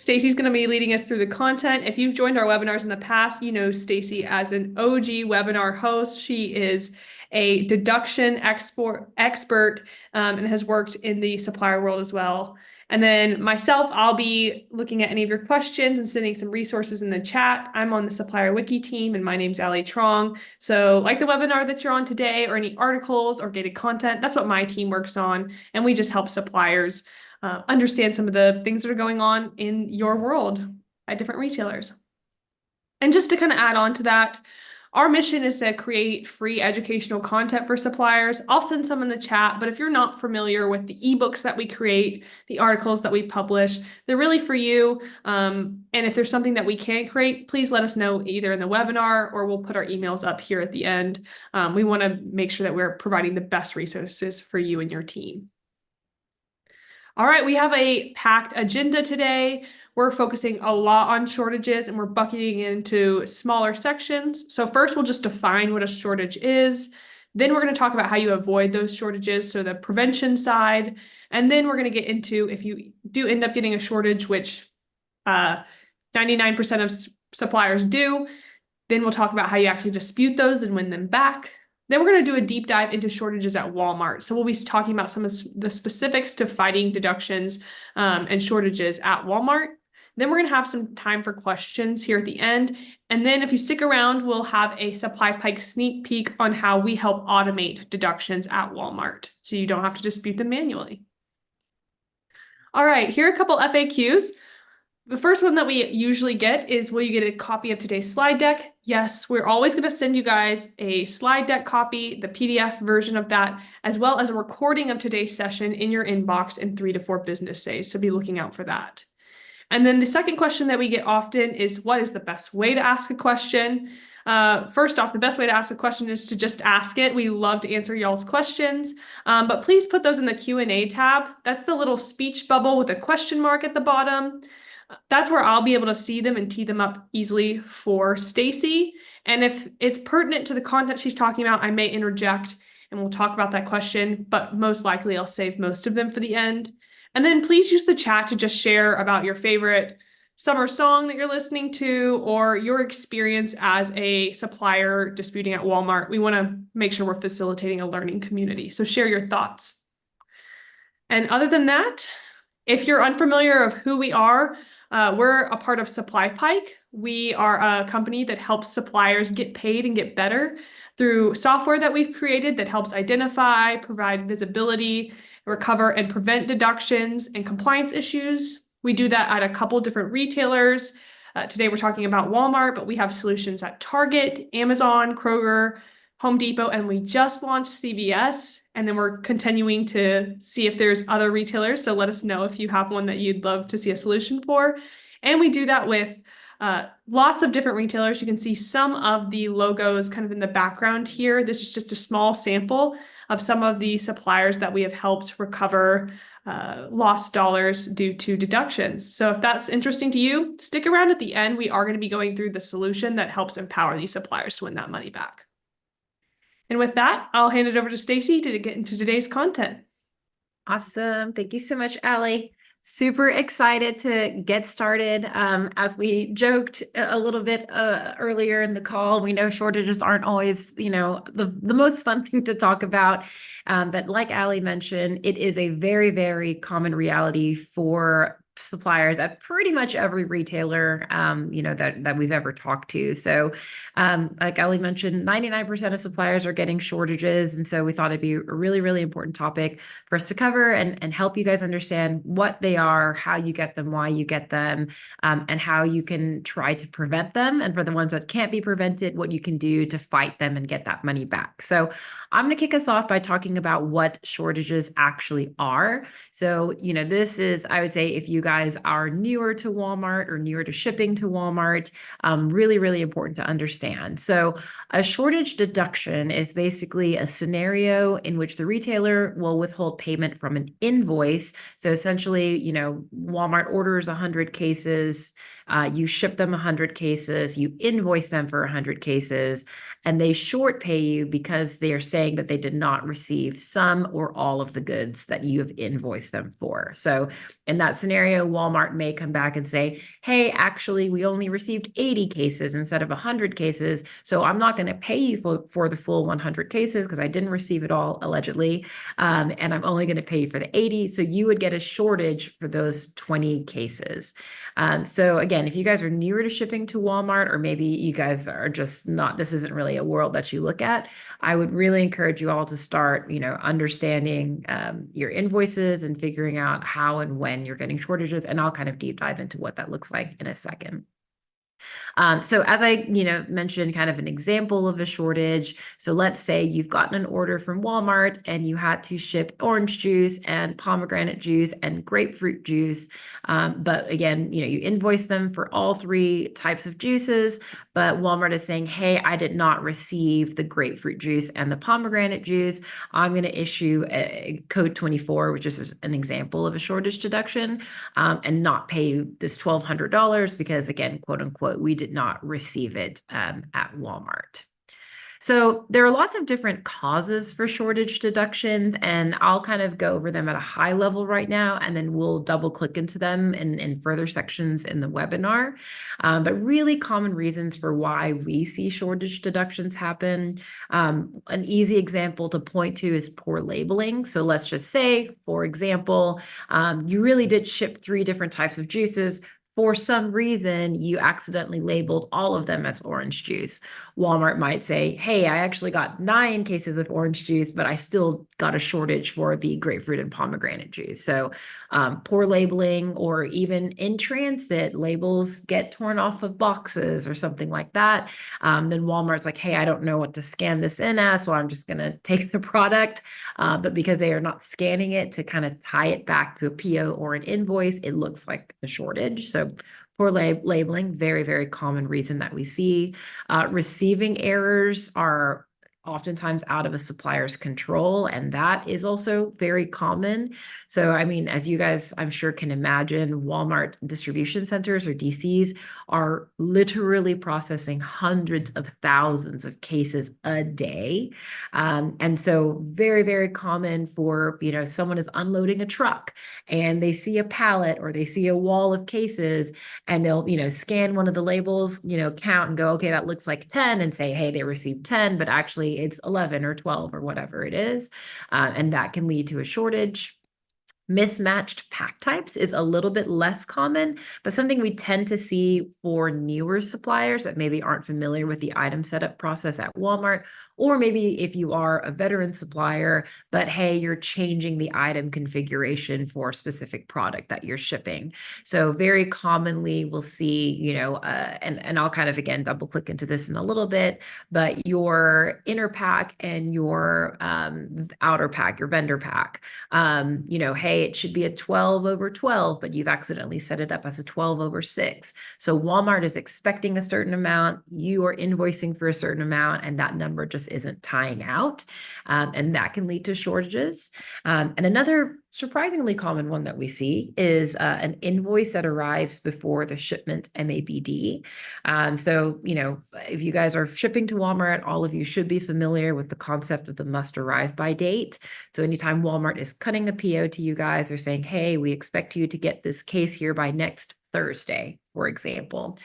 Stacy's going to be leading us through the content. If you've joined our webinars in the past, you know Stacy as an OG webinar host. She is a deduction expert and has worked in the supplier world as well. And then myself, I'll be looking at any of your questions and sending some resources in the chat. I'm on the Supplier Wiki team, and my name's Ali Trong. So like the webinar that you're on today, or any articles or gated content, that's what my team works on. And we just help suppliers understand some of the things that are going on in your world at different retailers. And just to kind of add on to that, our mission is to create free educational content for suppliers. I'll send some in the chat, but if you're not familiar with the ebooks that we create, the articles that we publish, they're really for you. And if there's something that we can't create, please let us know either in the webinar or we'll put our emails up here at the end. We want to make sure that we're providing the best resources for you and your team. All right, we have a packed agenda today. We're focusing a lot on shortages and we're bucketing into smaller sections. So first, we'll just define what a shortage is. Then we're going to talk about how you avoid those shortages, so the prevention side. And then we're going to get into if you do end up getting a shortage, which 99% of suppliers do, then we'll talk about how you actually dispute those and win them back. Then we're going to do a deep dive into shortages at Walmart. So we'll be talking about some of the specifics to fighting deductions and shortages at Walmart. Then we're going to have some time for questions here at the end. And then if you stick around, we'll have a SupplyPike sneak peek on how we help automate deductions at Walmart, so you don't have to dispute them manually. All right, here are a couple FAQs. The first one that we usually get is, will you get a copy of today's slide deck? Yes, we're always going to send you guys a slide deck copy, the PDF version of that, as well as a recording of today's session in your inbox in 3 to 4 business days. So be looking out for that. And then the second question that we get often is, what is the best way to ask a question? First off, the best way to ask a question is to just ask it. We love to answer y'all's questions, but please put those in the Q&A tab. That's the little speech bubble with a question mark at the bottom. That's where I'll be able to see them and tee them up easily for Stacy. And if it's pertinent to the content she's talking about, I may interject and we'll talk about that question, but most likely I'll save most of them for the end. And then please use the chat to just share about your favorite summer song that you're listening to or your experience as a supplier disputing at Walmart. We want to make sure we're facilitating a learning community. So share your thoughts. And other than that, if you're unfamiliar of who we are, we're a part of SupplyPike. We are a company that helps suppliers get paid and get better through software that we've created that helps identify, provide visibility, recover and prevent deductions and compliance issues. We do that at a couple different retailers. Today we're talking about Walmart, but we have solutions at Target, Amazon, Kroger, Home Depot, and we just launched CVS. And then we're continuing to see if there's other retailers. So let us know if you have one that you'd love to see a solution for. And we do that with lots of different retailers. You can see some of the logos kind of in the background here. This is just a small sample of some of the suppliers that we have helped recover lost dollars due to deductions. So if that's interesting to you, stick around at the end. We are going to be going through the solution that helps empower these suppliers to win that money back. And with that, I'll hand it over to Stacy to get into today's content. Awesome. Thank you so much, Ali. Super excited to get started. As we joked a little bit earlier in the call, we know shortages aren't always, the most fun thing to talk about. But like Ali mentioned, it is a very, very common reality for suppliers at pretty much every retailer, that we've ever talked to. So like Ali mentioned, 99% of suppliers are getting shortages. And so we thought it'd be a really, really important topic for us to cover and help you guys understand what they are, how you get them, why you get them, and how you can try to prevent them. And for the ones that can't be prevented, what you can do to fight them and get that money back. So I'm going to kick us off by talking about what shortages actually are. So, this is, I would say, if you guys are newer to Walmart or newer to shipping to Walmart, really, really important to understand. So a shortage deduction is basically a scenario in which the retailer will withhold payment from an invoice. So essentially, Walmart orders 100 cases, you ship them 100 cases, you invoice them for 100 cases, and they short pay you because they are saying that they did not receive some or all of the goods that you have invoiced them for. So in that scenario, scenario, Walmart may come back and say, hey, actually, we only received 80 cases instead of 100 cases. So I'm not going to pay you for the full 100 cases because I didn't receive it all, allegedly. And I'm only going to pay you for the 80. So you would get a shortage for those 20 cases. So again, if you guys are newer to shipping to Walmart, or maybe you guys are just not, this isn't really a world that you look at, I would really encourage you all to start, understanding your invoices and figuring out how and when you're getting shortages. And I'll kind of deep dive into what that looks like in a second. So as I, mentioned kind of an example of a shortage. So let's say you've gotten an order from Walmart and you had to ship orange juice and pomegranate juice and grapefruit juice. But again, you invoice them for all three types of juices, but Walmart is saying, hey, I did not receive the grapefruit juice and the pomegranate juice. I'm going to issue a code 24, which is an example of a shortage deduction, and not pay you this $1,200 because, again, quote unquote, we did not receive it at Walmart. So there are lots of different causes for shortage deductions, and I'll kind of go over them at a high level right now, and then we'll double click into them in further sections in the webinar. But really common reasons for why we see shortage deductions happen. An easy example to point to is poor labeling. So let's just say, for example, you really did ship 3 different types of juices. For some reason, you accidentally labeled all of them as orange juice. Walmart might say, hey, I actually got 9 cases of orange juice, but I still got a shortage for the grapefruit and pomegranate juice. So poor labeling, or even in transit, labels get torn off of boxes or something like that. Then Walmart's like, hey, I don't know what to scan this in as, so I'm just going to take the product. But because they are not scanning it to kind of tie it back to a PO or an invoice, it looks like a shortage. So poor labeling, very, very common reason that we see. Receiving errors are oftentimes out of a supplier's control, and that is also very common. So, I mean, as you guys, I'm sure, can imagine, Walmart distribution centers, or DCs, are literally processing hundreds of thousands of cases a day. And so very, very common for, someone is unloading a truck and they see a pallet or they see a wall of cases, and they'll, scan one of the labels, count and go, okay, that looks like 10, and say, hey, they received 10, but actually it's 11 or 12 or whatever it is. And that can lead to a shortage. Mismatched pack types is a little bit less common, but something we tend to see for newer suppliers that maybe aren't familiar with the item setup process at Walmart, or maybe if you are a veteran supplier, but hey, you're changing the item configuration for a specific product that you're shipping. So very commonly we'll see, and I'll kind of, again, double click into this in a little bit, but your inner pack and your outer pack, your vendor pack, hey, it should be a 12/12, but you've accidentally set it up as a 12/6. So Walmart is expecting a certain amount, you are invoicing for a certain amount, and that number just isn't tying out. And that can lead to shortages. And another surprisingly common one that we see is an invoice that arrives before the shipment MABD. So, if you guys are shipping to Walmart, all of you should be familiar with the concept of the must arrive by date. So anytime Walmart is cutting a PO to you guys, they're saying, hey, we expect you to get this case here by next Thursday, for example.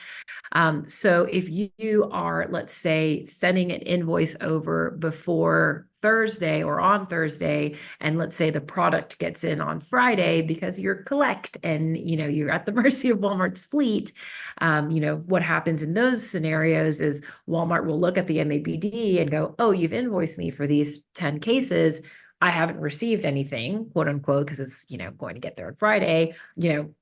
So if you are, let's say, sending an invoice over before Thursday or on Thursday, and let's say the product gets in on Friday because you're collect and you're at the mercy of Walmart's fleet, what happens in those scenarios is Walmart will look at the MABD and go, oh, you've invoiced me for these 10 cases. I haven't received anything, quote unquote, because it's, going to get there on Friday.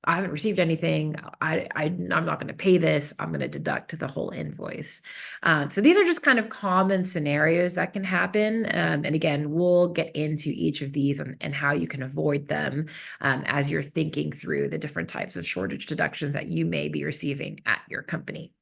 I haven't received anything. I'm not going to pay this. I'm going to deduct the whole invoice. So these are just kind of common scenarios that can happen. And again, we'll get into each of these and how you can avoid them as you're thinking through the different types of shortage deductions that you may be receiving at your company.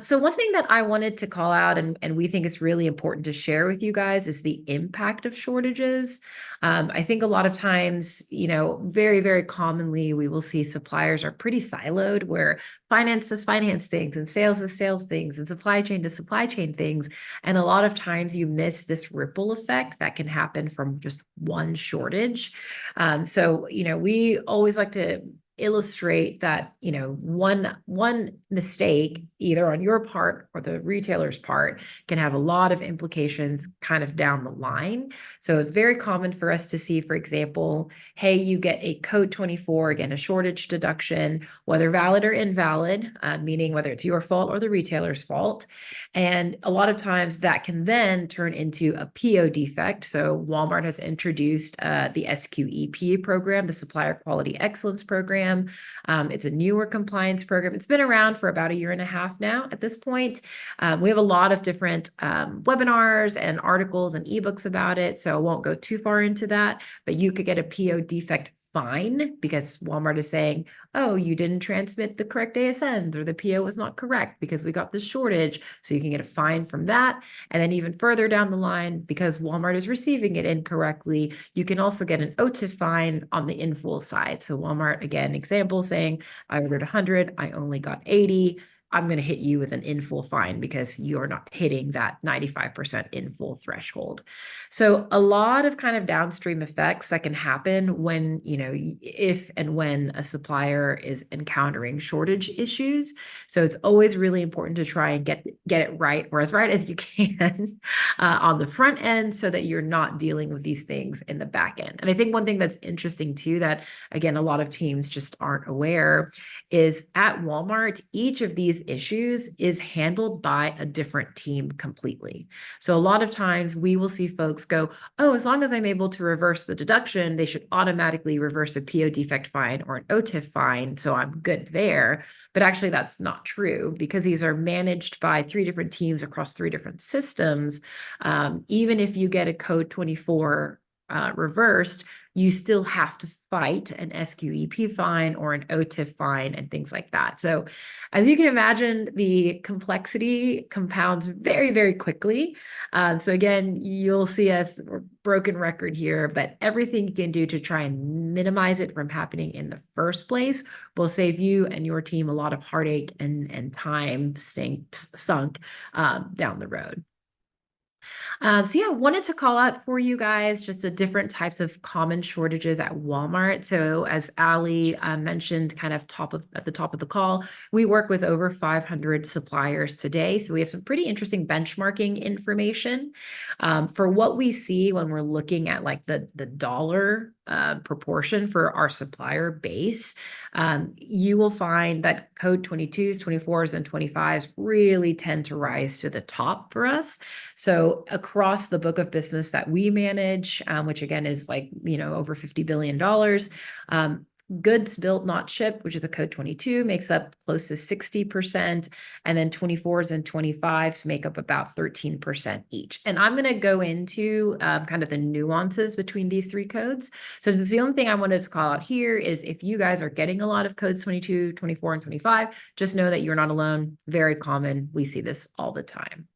So one thing that I wanted to call out and we think is really important to share with you guys is the impact of shortages. I think a lot of times, very, very commonly we will see suppliers are pretty siloed where finance does finance things and sales does sales things and supply chain does supply chain things. And a lot of times you miss this ripple effect that can happen from just one shortage. We always like to illustrate that one mistake either on your part or the retailer's part can have a lot of implications kind of down the line. So it's very common for us to see, for example, hey, you get a code 24, again a shortage deduction, whether valid or invalid, meaning whether it's your fault or the retailer's fault. And a lot of times that can then turn into a PO defect. So Walmart has introduced the SQEP program, the Supplier Quality Excellence Program. It's a newer compliance program. It's been around for about a year and a half now at this point. We have a lot of different webinars and articles and ebooks about it, so I won't go too far into that, but you could get a PO defect fine because Walmart is saying, oh, you didn't transmit the correct ASNs or the PO was not correct because we got this shortage. So you can get a fine from that. And then even further down the line, because Walmart is receiving it incorrectly, you can also get an OTIF fine on the in full side. So Walmart, again, example saying, I ordered 100, I only got 80. I'm going to hit you with an in full fine because you're not hitting that 95% in full threshold. So a lot of kind of downstream effects that can happen when, if and when a supplier is encountering shortage issues. So it's always really important to try and get it right, or as right as you can on the front end so that you're not dealing with these things in the back end. And I think one thing that's interesting too, that again, a lot of teams just aren't aware, is at Walmart, each of these issues is handled by a different team completely. So a lot of times we will see folks go, oh, as long as I'm able to reverse the deduction, they should automatically reverse a PO defect fine or an OTIF fine. So I'm good there. But actually that's not true because these are managed by 3 different teams across 3 different systems. Even if you get a code 24 reversed, you still have to fight an SQEP fine or an OTIF fine and things like that. So as you can imagine, the complexity compounds very, very quickly. So again, you'll see us broken record here, but everything you can do to try and minimize it from happening in the first place will save you and your team a lot of heartache and time sunk down the road. Wanted to call out for you guys just the different types of common shortages at Walmart. So as Ali mentioned, kind of at the top of the call, we work with over 500 suppliers today. So we have some pretty interesting benchmarking information for what we see when we're looking at like the dollar proportion for our supplier base. You will find that code 22s, 24s, and 25s really tend to rise to the top for us. So across the book of business that we manage, which again is like, over $50 billion, goods built, not shipped, which is a code 22, makes up close to 60%. And then 24s and 25s make up about 13% each. And I'm going to go into kind of the nuances between these 3 codes. So the only thing I wanted to call out here is if you guys are getting a lot of codes 22, 24, and 25, just know that you're not alone. Very common. We see this all the time.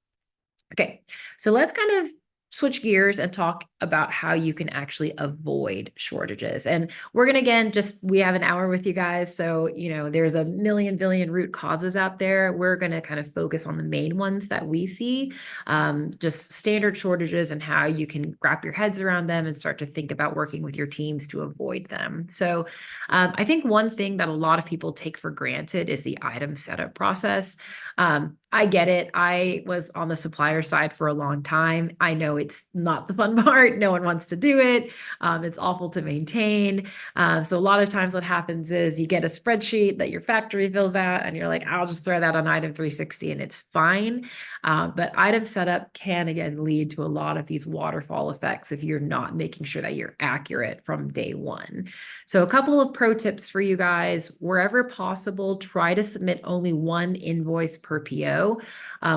Okay, so let's kind of switch gears and talk about how you can actually avoid shortages. And we're going to, again, we have an hour with you guys. So, there's a million billion root causes out there. We're going to kind of focus on the main ones that we see, just standard shortages and how you can wrap your heads around them and start to think about working with your teams to avoid them. So I think one thing that a lot of people take for granted is the item setup process. I get it. I was on the supplier side for a long time. I know it's not the fun part. No one wants to do it. It's awful to maintain. So a lot of times what happens is you get a spreadsheet that your factory fills out and you're like, I'll just throw that on item 360 and it's fine. But item setup can, again, lead to a lot of these waterfall effects if you're not making sure that you're accurate from day one. So a couple of pro tips for you guys. Wherever possible, try to submit only 1 invoice per PO. PO.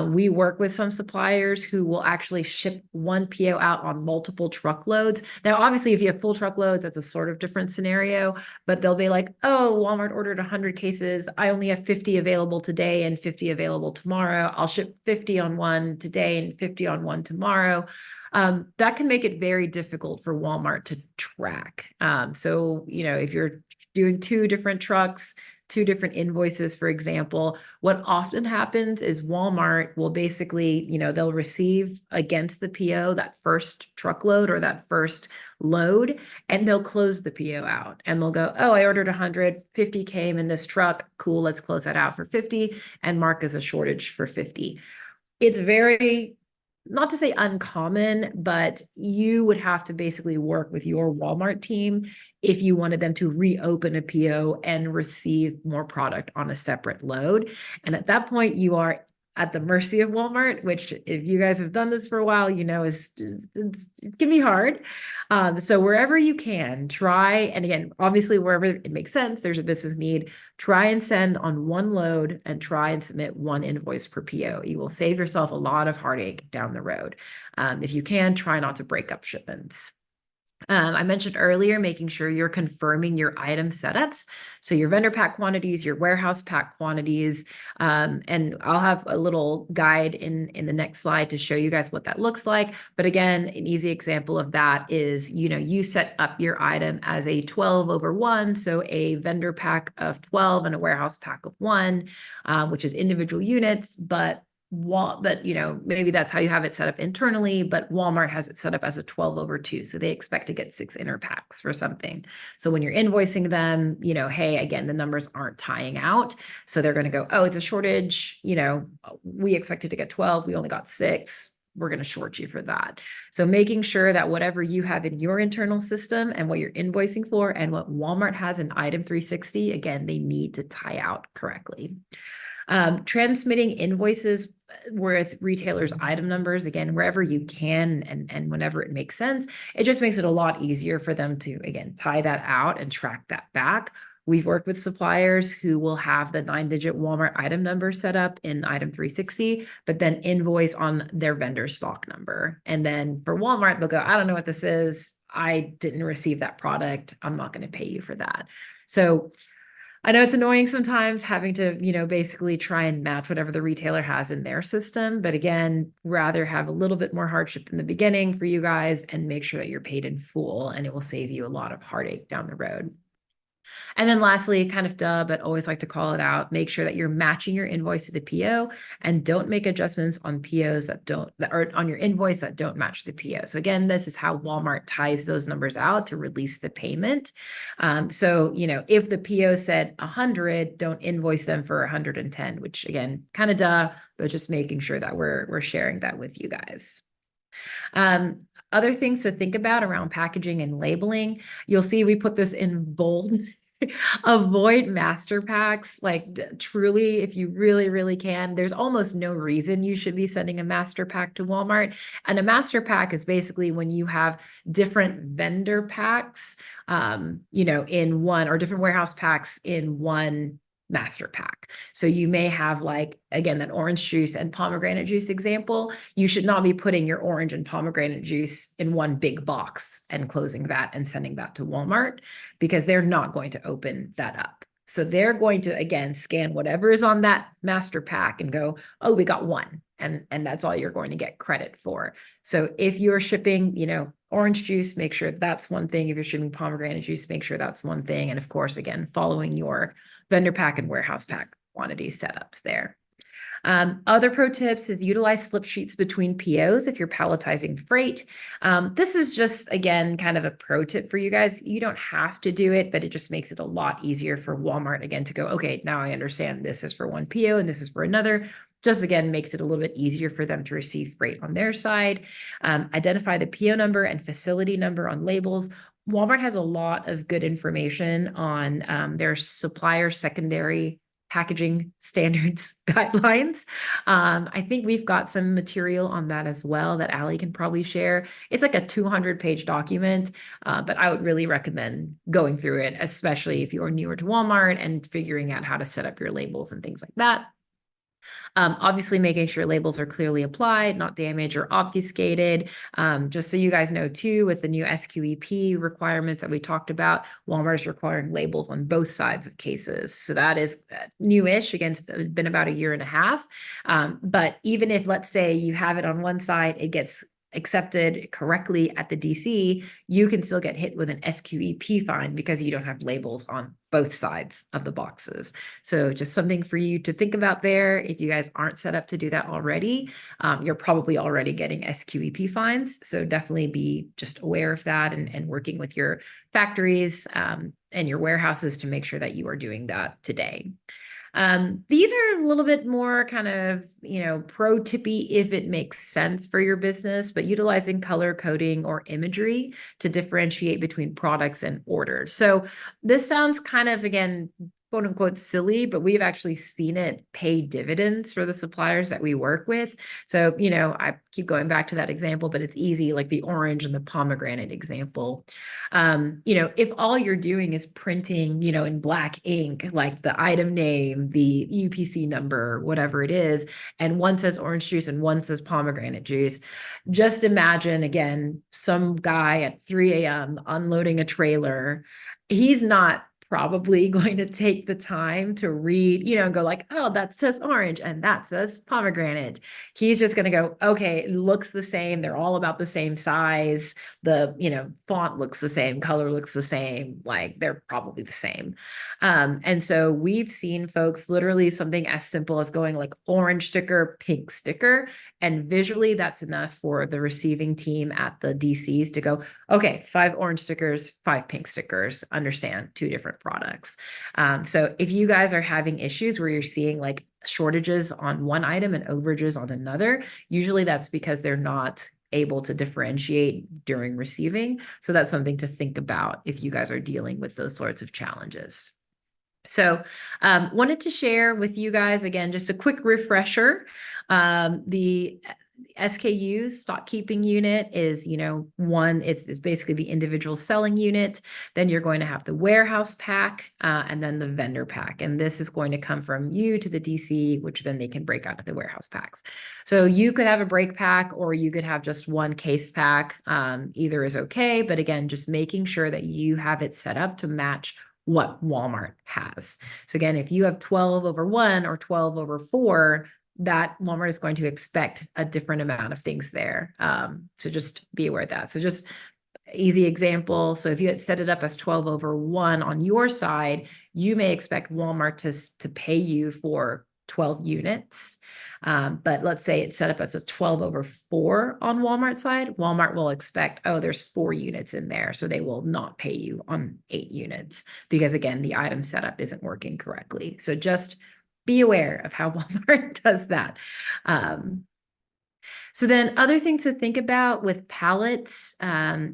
We work with some suppliers who will actually ship one PO out on multiple truckloads. Now, obviously, if you have full truckloads, that's a sort of different scenario, but they'll be like, oh, Walmart ordered 100 cases. I only have 50 available today and 50 available tomorrow. I'll ship 50 on one today and 50 on one tomorrow. That can make it very difficult for Walmart to track. So, if you're doing two different trucks, two different invoices, for example, what often happens is Walmart will basically, they'll receive against the PO that first truckload or that first load, and they'll close the PO out and they'll go, oh, I ordered 100, 50 came in this truck. Cool, let's close that out for 50 and mark as a shortage for 50. It's very, not to say uncommon, but you would have to basically work with your Walmart team if you wanted them to reopen a PO and receive more product on a separate load. And at that point, you are at the mercy of Walmart, which if you guys have done this for a while, it can be hard. So wherever you can, try, and again, obviously wherever it makes sense, there's a business need, try and send on one load and try and submit one invoice per PO. You will save yourself a lot of heartache down the road. If you can, try not to break up shipments. I mentioned earlier, making sure you're confirming your item setups. So your vendor pack quantities, your warehouse pack quantities, and I'll have a little guide in the next slide to show you guys what that looks like. But again, an easy example of that is, you set up your item as a 12/1, so a vendor pack of 12 and a warehouse pack of 1, which is individual units, but maybe that's how you have it set up internally, but Walmart has it set up as a 12/2. So they expect to get 6 inner packs for something. So when you're invoicing them, hey, again, the numbers aren't tying out. So they're going to go, oh, it's a shortage. We expected to get 12. We only got 6. We're going to short you for that. So making sure that whatever you have in your internal system and what you're invoicing for and what Walmart has in Item 360, again, they need to tie out correctly. Transmitting invoices with retailers' item numbers, again, wherever you can and whenever it makes sense, it just makes it a lot easier for them to, again, tie that out and track that back. We've worked with suppliers who will have the 9-digit Walmart item number set up in Item 360, but then invoice on their vendor stock number. And then for Walmart, they'll go, I don't know what this is. I didn't receive that product. I'm not going to pay you for that. So I know it's annoying sometimes having to, basically try and match whatever the retailer has in their system. But again, rather have a little bit more hardship in the beginning for you guys and make sure that you're paid in full, and it will save you a lot of heartache down the road. And then lastly, kind of duh, but always like to call it out, make sure that you're matching your invoice to the PO and don't make adjustments on POs that are on your invoice that don't match the PO. So again, this is how Walmart ties those numbers out to release the payment. So, if the PO said 100, don't invoice them for 110, which again, kind of duh, but just making sure that we're sharing that with you guys. Other things to think about around packaging and labeling, you'll see we put this in bold. Avoid master packs. Like truly, if you really, really can, there's almost no reason you should be sending a master pack to Walmart. And a master pack is basically when you have different vendor packs, in one, or different warehouse packs in one master pack. So you may have, like, again, that orange juice and pomegranate juice example. You should not be putting your orange and pomegranate juice in one big box and closing that and sending that to Walmart, because they're not going to open that up. So they're going to, again, scan whatever is on that master pack and go, oh, we got one. And that's all you're going to get credit for. So if you're shipping, orange juice, make sure that's one thing. If you're shipping pomegranate juice, make sure that's one thing. And of course, again, following your vendor pack and warehouse pack quantity setups there. Other pro tips is utilize slip sheets between POs if you're palletizing freight. This is just, again, kind of a pro tip for you guys. You don't have to do it, but it just makes it a lot easier for Walmart, again, to go, okay, now I understand this is for one PO and this is for another. Just, again, makes it a little bit easier for them to receive freight on their side. Identify the PO number and facility number on labels. Walmart has a lot of good information on their supplier secondary packaging standards guidelines. I think we've got some material on that as well that Allie can probably share. It's like a 200-page document, but I would really recommend going through it, especially if you're newer to Walmart and figuring out how to set up your labels and things like that. Obviously, making sure labels are clearly applied, not damaged or obfuscated. Just so you guys know too, with the new SQEP requirements that we talked about, Walmart is requiring labels on both sides of cases. So that is newish. Again, it's been about a year and a half. But even if, let's say, you have it on one side, it gets accepted correctly at the DC, you can still get hit with an SQEP fine because you don't have labels on both sides of the boxes. So just something for you to think about there. If you guys aren't set up to do that already, you're probably already getting SQEP fines. So definitely be just aware of that and working with your factories and your warehouses to make sure that you are doing that today. These are a little bit more kind of, pro tippy if it makes sense for your business, but utilizing color coding or imagery to differentiate between products and orders. So this sounds kind of, again, quote unquote silly, but we've actually seen it pay dividends for the suppliers that we work with. So, I keep going back to that example, but it's easy, like the orange and the pomegranate example. If all you're doing is printing, in black ink, like the item name, the UPC number, whatever it is, and one says orange juice and one says pomegranate juice, just imagine again, some guy at 3 a.m. unloading a trailer. He's not probably going to take the time to read, and go like, oh, that says orange and that says pomegranate. He's just going to go, okay, it looks the same. They're all about the same size. The, font looks the same, color looks the same, like they're probably the same. And so we've seen folks literally something as simple as going like orange sticker, pink sticker, and visually that's enough for the receiving team at the DCs to go, okay, 5 orange stickers, 5 pink stickers, understand 2 different products. So if you guys are having issues where you're seeing like shortages on one item and overages on another, usually that's because they're not able to differentiate during receiving. So that's something to think about if you guys are dealing with those sorts of challenges. So wanted to share with you guys, again, just a quick refresher. The SKUs, stock keeping unit, is, one, it's basically the individual selling unit. Then you're going to have the warehouse pack and then the vendor pack. And this is going to come from you to the DC, which then they can break out of the warehouse packs. So you could have a break pack or you could have just one case pack. Either is okay. But again, just making sure that you have it set up to match what Walmart has. So again, if you have 12/1 or 12/4, that Walmart is going to expect a different amount of things there. So just be aware of that. So just the example. So if you had set it up as 12/1 on your side, you may expect Walmart to pay you for 12 units. But let's say it's set up as a 12/4 on Walmart side. Walmart will expect, oh, there's 4 units in there. So they will not pay you on 8 units because again, the item setup isn't working correctly. So just be aware of how Walmart does that. So then other things to think about with pallets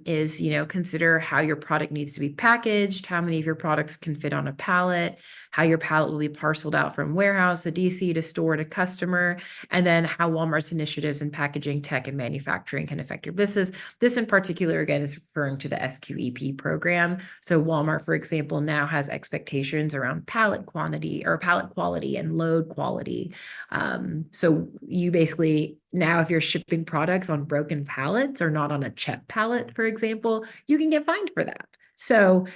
is, consider how your product needs to be packaged, how many of your products can fit on a pallet, how your pallet will be parceled out from warehouse to DC to store to customer, and then how Walmart's initiatives in packaging, tech, and manufacturing can affect your business. This in particular, again, is referring to the SQEP program. So Walmart, for example, now has expectations around pallet quantity or pallet quality and load quality. So you basically, now if you're shipping products on broken pallets or not on a CHEP pallet, for example, you can get fined for that. So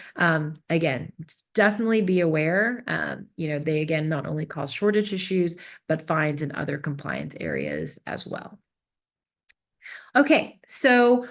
again, definitely be aware. They again not only cause shortage issues, but fines in other compliance areas as well. Okay, so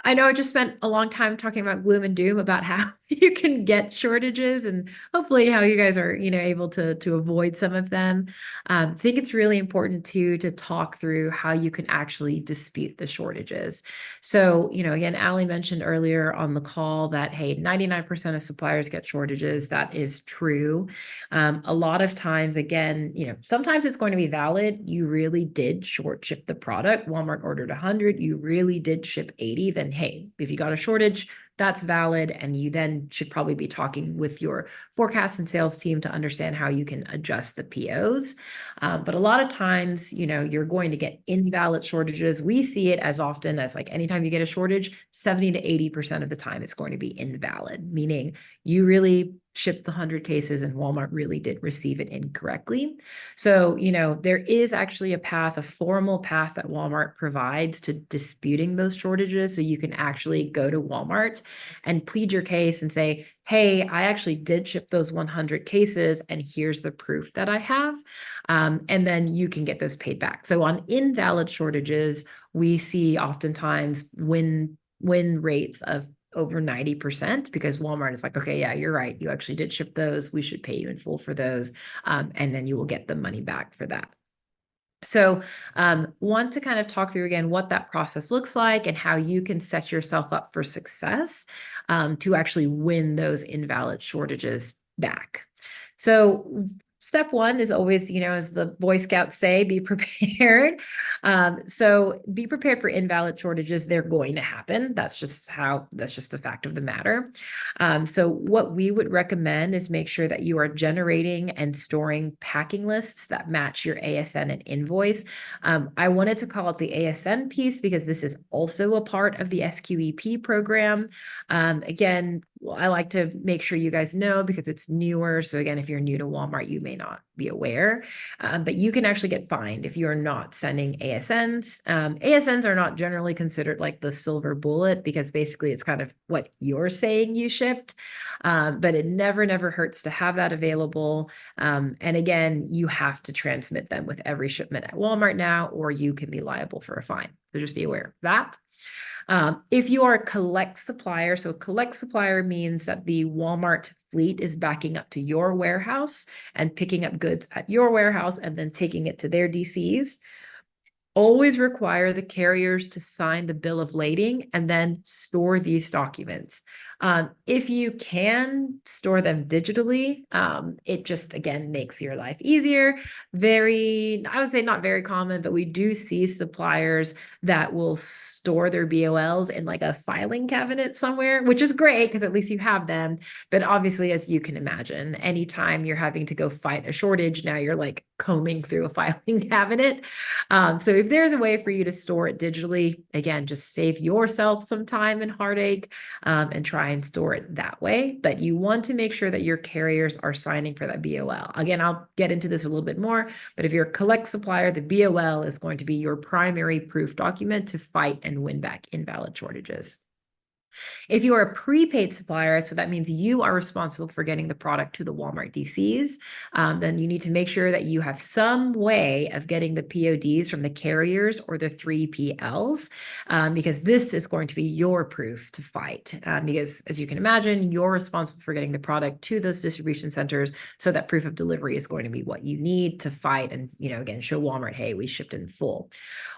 I know I just spent a long time talking about gloom and doom about how you can get shortages and hopefully how you guys are, able to avoid some of them. I think it's really important to talk through how you can actually dispute the shortages. So, again, Allie mentioned earlier on the call that, hey, 99% of suppliers get shortages. That is true. A lot of times, again, sometimes it's going to be valid. You really did short ship the product. Walmart ordered 100. You really did ship 80. Then, hey, if you got a shortage, that's valid. And you then should probably be talking with your forecast and sales team to understand how you can adjust the POs. But a lot of times, you're going to get invalid shortages. We see it as often as like anytime you get a shortage, 70 to 80% of the time it's going to be invalid, meaning you really shipped the 100 cases and Walmart really did receive it incorrectly. So, there is actually a formal path that Walmart provides to disputing those shortages. So you can actually go to Walmart and plead your case and say, hey, I actually did ship those 100 cases and here's the proof that I have. And then you can get those paid back. So on invalid shortages, we see oftentimes win rates of over 90% because Walmart is like, okay, yeah, you're right. You actually did ship those. We should pay you in full for those. And then you will get the money back for that. So want to kind of talk through again what that process looks like and how you can set yourself up for success to actually win those invalid shortages back. So step one is always, as the Boy Scouts say, be prepared. So be prepared for invalid shortages. They're going to happen. That's just the fact of the matter. So what we would recommend is make sure that you are generating and storing packing lists that match your ASN and invoice. I wanted to call it the ASN piece because this is also a part of the SQEP program. Again, I like to make sure you guys know because it's newer. So again, if you're new to Walmart, you may not be aware, but you can actually get fined if you're not sending ASNs. ASNs are not generally considered like the silver bullet because basically it's kind of what you're saying you shipped, but it never hurts to have that available. And again, you have to transmit them with every shipment at Walmart now, or you can be liable for a fine. So just be aware of that. If you are a collect supplier, so collect supplier means that the Walmart fleet is backing up to your warehouse and picking up goods at your warehouse and then taking it to their DCs. Always require the carriers to sign the bill of lading and then store these documents. If you can store them digitally, it just, again, makes your life easier. I would say not very common, but we do see suppliers that will store their BOLs in like a filing cabinet somewhere, which is great because at least you have them. But obviously, as you can imagine, anytime you're having to go fight a shortage, now you're like combing through a filing cabinet. So if there's a way for you to store it digitally, again, just save yourself some time and heartache and try and store it that way. But you want to make sure that your carriers are signing for that BOL. Again, I'll get into this a little bit more, but if you're a collect supplier, the BOL is going to be your primary proof document to fight and win back invalid shortages. If you are a prepaid supplier, so that means you are responsible for getting the product to the Walmart DCs, then you need to make sure that you have some way of getting the PODs from the carriers or the 3PLs, because this is going to be your proof to fight. Because as you can imagine, you're responsible for getting the product to those distribution centers. So that proof of delivery is going to be what you need to fight and, again, show Walmart, hey, we shipped in full.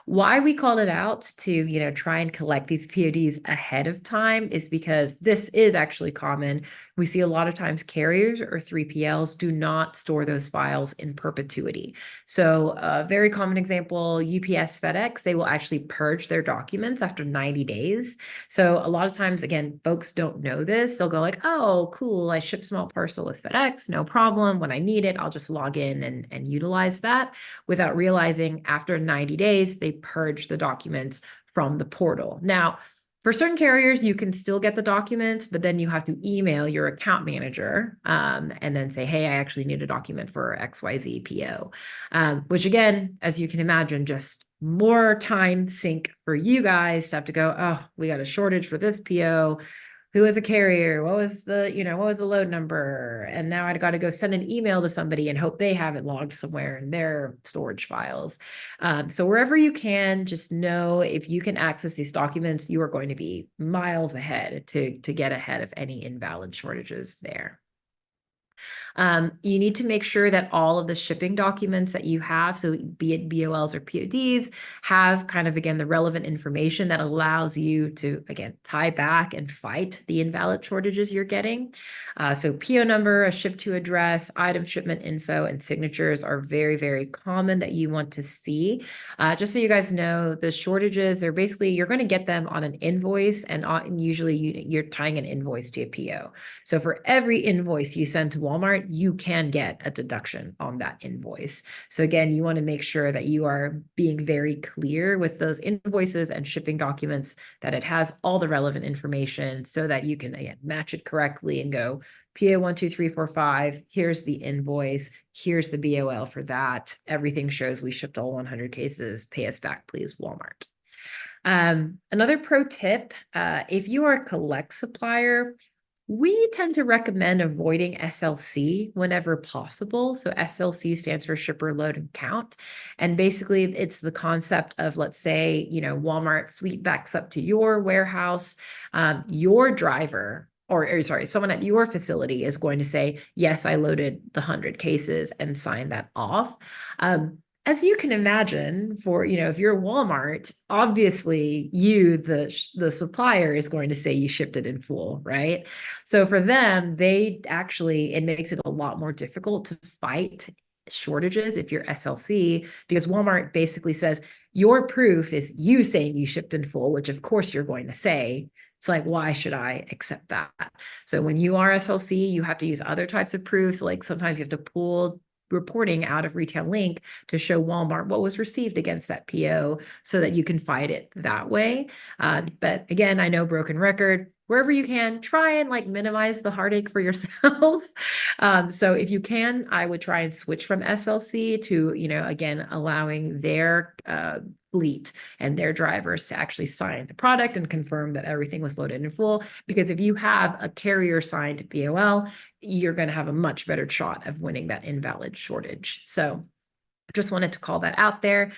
Why we called it out to, try and collect these PODs ahead of time is because this is actually common. We see a lot of times carriers or 3PLs do not store those files in perpetuity. So a very common example, UPS, FedEx, they will actually purge their documents after 90 days. So a lot of times, again, folks don't know this. They'll go like, oh, cool, I ship small parcel with FedEx, no problem. When I need it, I'll just log in and utilize that without realizing after 90 days, they purge the documents from the portal. Now, for certain carriers, you can still get the documents, but then you have to email your account manager and then say, hey, I actually need a document for XYZ PO, which again, as you can imagine, just more time sink for you guys to have to go, oh, we got a shortage for this PO. Who is the carrier? What was the load number? And now I got to go send an email to somebody and hope they have it logged somewhere in their storage files. So wherever you can, just know if you can access these documents, you are going to be miles ahead to get ahead of any invalid shortages there. You need to make sure that all of the shipping documents that you have, so be it BOLs or PODs, have kind of, again, the relevant information that allows you to, again, tie back and fight the invalid shortages you're getting. So PO number, a ship to address, item shipment info, and signatures are very, very common that you want to see. Just so you guys know, the shortages, they're basically, you're going to get them on an invoice, and usually you're tying an invoice to a PO. So for every invoice you send to Walmart, you can get a deduction on that invoice. So again, you want to make sure that you are being very clear with those invoices and shipping documents, that it has all the relevant information so that you can, again, match it correctly and go, PO 12345, here's the invoice, here's the BOL for that. Everything shows we shipped all 100 cases. Pay us back, please, Walmart. Another pro tip, if you are a collect supplier, we tend to recommend avoiding SLC whenever possible. So SLC stands for shipper load and count. And basically it's the concept of, let's say, Walmart fleet backs up to your warehouse, your driver, or sorry, someone at your facility is going to say, yes, I loaded the 100 cases and sign that off. As you can imagine, for, if you're Walmart, obviously the supplier is going to say you shipped it in full, right? So for them, it makes it a lot more difficult to fight shortages if you're SLC, because Walmart basically says your proof is you saying you shipped in full, which of course you're going to say. It's like, why should I accept that? So when you are SLC, you have to use other types of proofs. Like sometimes you have to pull reporting out of Retail Link to show Walmart what was received against that PO so that you can fight it that way. But again, I know, broken record, wherever you can, try and minimize the heartache for yourself. So if you can, I would try and switch from SLC to, again, allowing their fleet and their drivers to actually sign the product and confirm that everything was loaded in full. Because if you have a carrier signed BOL, you're going to have a much better shot of winning that invalid shortage. So just wanted to call that out there.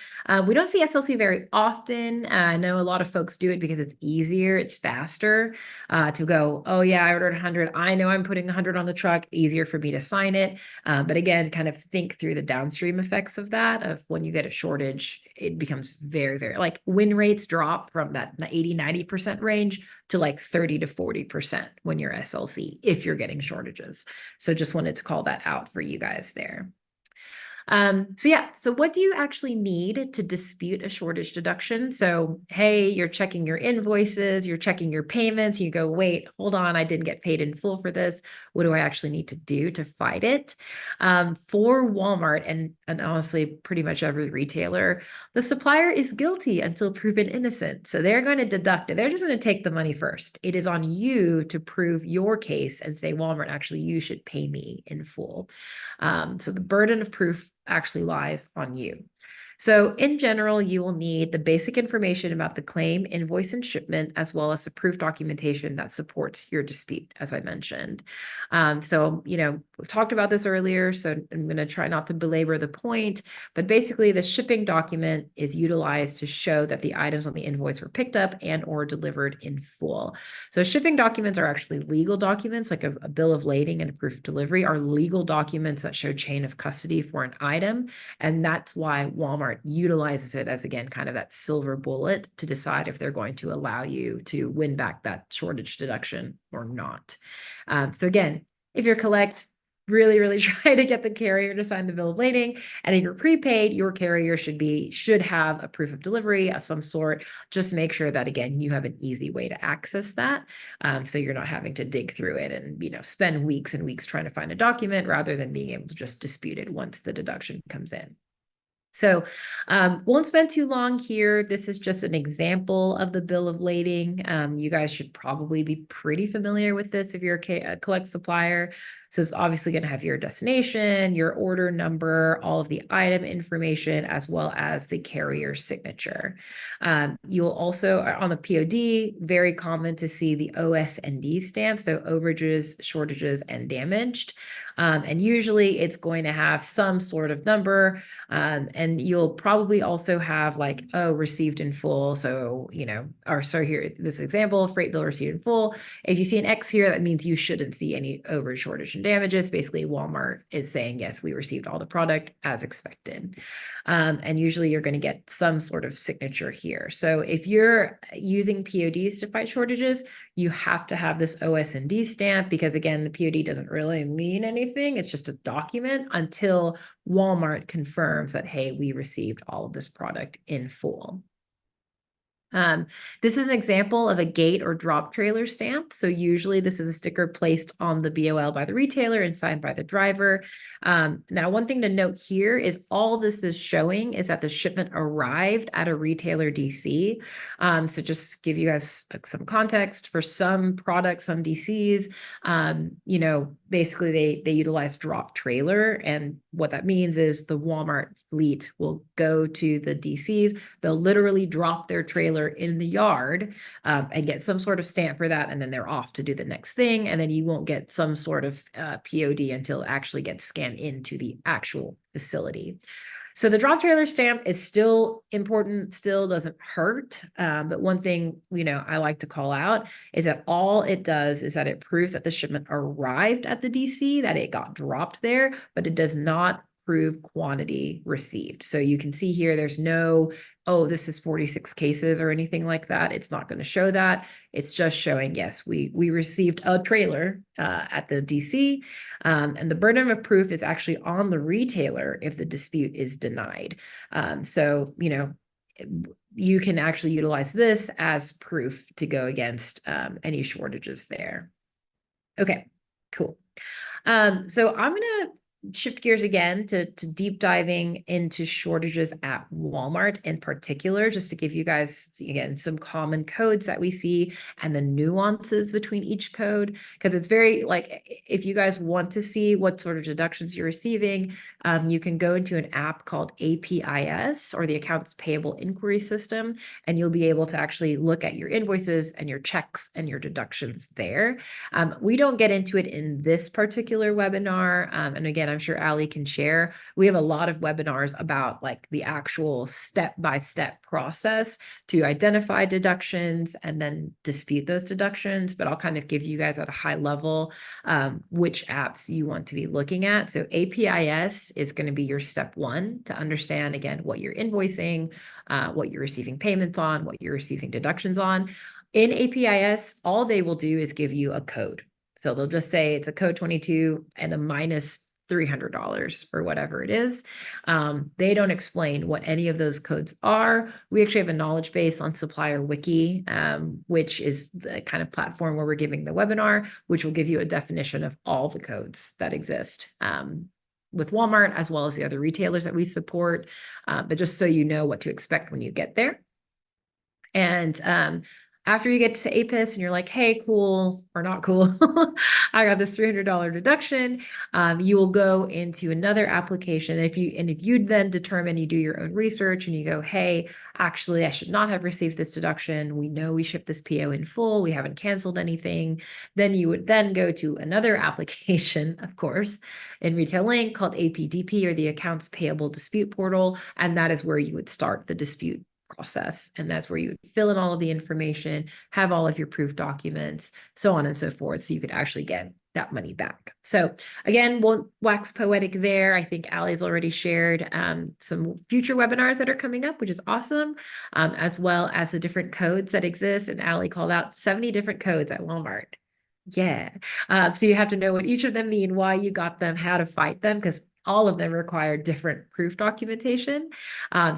We don't see SLC very often. I know a lot of folks do it because it's easier, it's faster to go, oh yeah, I ordered 100. I know I'm putting 100 on the truck, easier for me to sign it. But again, kind of think through the downstream effects of that, of when you get a shortage, it becomes very, very, win rates drop from that 80, 90% range to 30 to 40% when you're SLC, if you're getting shortages. So just wanted to call that out for you guys there. So what do you actually need to dispute a shortage deduction? So, hey, you're checking your invoices, you're checking your payments, you go, wait, hold on, I didn't get paid in full for this. What do I actually need to do to fight it? For Walmart and honestly, pretty much every retailer, the supplier is guilty until proven innocent. So they're going to deduct it. They're just going to take the money first. It is on you to prove your case and say, Walmart, actually, you should pay me in full. So the burden of proof actually lies on you. So in general, you will need the basic information about the claim, invoice, and shipment, as well as the proof documentation that supports your dispute, as I mentioned. We've talked about this earlier, so I'm going to try not to belabor the point, but basically the shipping document is utilized to show that the items on the invoice were picked up and or delivered in full. So shipping documents are actually legal documents, like a bill of lading and a proof of delivery are legal documents that show chain of custody for an item. And that's why Walmart utilizes it as, again, kind of that silver bullet to decide if they're going to allow you to win back that shortage deduction or not. So again, if you're collect, really, really try to get the carrier to sign the bill of lading. And if you're prepaid, your carrier should have a proof of delivery of some sort, just to make sure that, again, you have an easy way to access that. So you're not having to dig through it and, spend weeks and weeks trying to find a document rather than being able to just dispute it once the deduction comes in. So won't spend too long here. This is just an example of the bill of lading. You guys should probably be pretty familiar with this if you're a collect supplier. So it's obviously going to have your destination, your order number, all of the item information, as well as the carrier signature. You'll also, on the POD, very common to see the OS&D stamp, so overages, shortages, and damaged. And usually it's going to have some sort of number. And And you'll probably also have like, oh, received in full. So, or so here, this example, freight bill received in full. If you see an X here, that means you shouldn't see any overage, shortage, and damages. Basically, Walmart is saying, yes, we received all the product as expected. And usually you're going to get some sort of signature here. So if you're using PODs to fight shortages, you have to have this OS&D stamp because, again, the POD doesn't really mean anything. It's just a document until Walmart confirms that, hey, we received all of this product in full. This is an example of a gate or drop trailer stamp. So usually this is a sticker placed on the BOL by the retailer and signed by the driver. Now, one thing to note here is all this is showing is that the shipment arrived at a retailer DC. So just give you guys some context for some products, some DCs, basically they utilize drop trailer. And what that means is the Walmart fleet will go to the DCs. They'll literally drop their trailer in the yard and get some sort of stamp for that. And then they're off to do the next thing. And then you won't get some sort of POD until it actually gets scanned into the actual facility. So the drop trailer stamp is still important, still doesn't hurt. But one thing, I like to call out is that all it does is that it proves that the shipment arrived at the DC, that it got dropped there, but it does not prove quantity received. So you can see here, there's no, oh, this is 46 cases or anything like that. It's not going to show that. It's just showing, yes, we received a trailer at the DC, and the burden of proof is actually on the retailer if the dispute is denied. So, you can actually utilize this as proof to go against any shortages there. Okay, cool. So I'm going to shift gears again to deep diving into shortages at Walmart in particular, just to give you guys, again, some common codes that we see and the nuances between each code. Because it's very, if you guys want to see what sort of deductions you're receiving, you can go into an app called APIS, or the Accounts Payable Inquiry System, and you'll be able to actually look at your invoices and your checks and your deductions there. We don't get into it in this particular webinar. And again, I'm sure Ali can share. We have a lot of webinars about the actual step-by-step process to identify deductions and then dispute those deductions. But I'll kind of give you guys at a high level which apps you want to be looking at. So APIS is going to be your step one to understand, again, what you're invoicing, what you're receiving payments on, what you're receiving deductions on. In APIS, all they will do is give you a code. So they'll just say it's a code 22 and a minus $300 or whatever it is. They don't explain what any of those codes are. We actually have a knowledge base on Supplier Wiki, which is the kind of platform where we're giving the webinar, which will give you a definition of all the codes that exist with Walmart, as well as the other retailers that we support. But just so you know what to expect when you get there. And after you get to APIS and you're like, hey, cool or not cool, I got this $300 deduction, you will go into another application. If you then determine, you do your own research and you go, hey, actually, I should not have received this deduction. We know we shipped this PO in full. We haven't canceled anything. Then you would then go to another application, of course, in Retail Link called APDP, or the Accounts Payable Dispute Portal. And that is where you would start the dispute process. And that's where you would fill in all of the information, have all of your proof documents, so on and so forth. So you could actually get that money back. So again, won't wax poetic there. I think Ali's already shared some future webinars that are coming up, which is awesome, as well as the different codes that exist. And Ali called out 70 different codes at Walmart. Yeah. So you have to know what each of them mean, why you got them, how to fight them, because all of them require different proof documentation.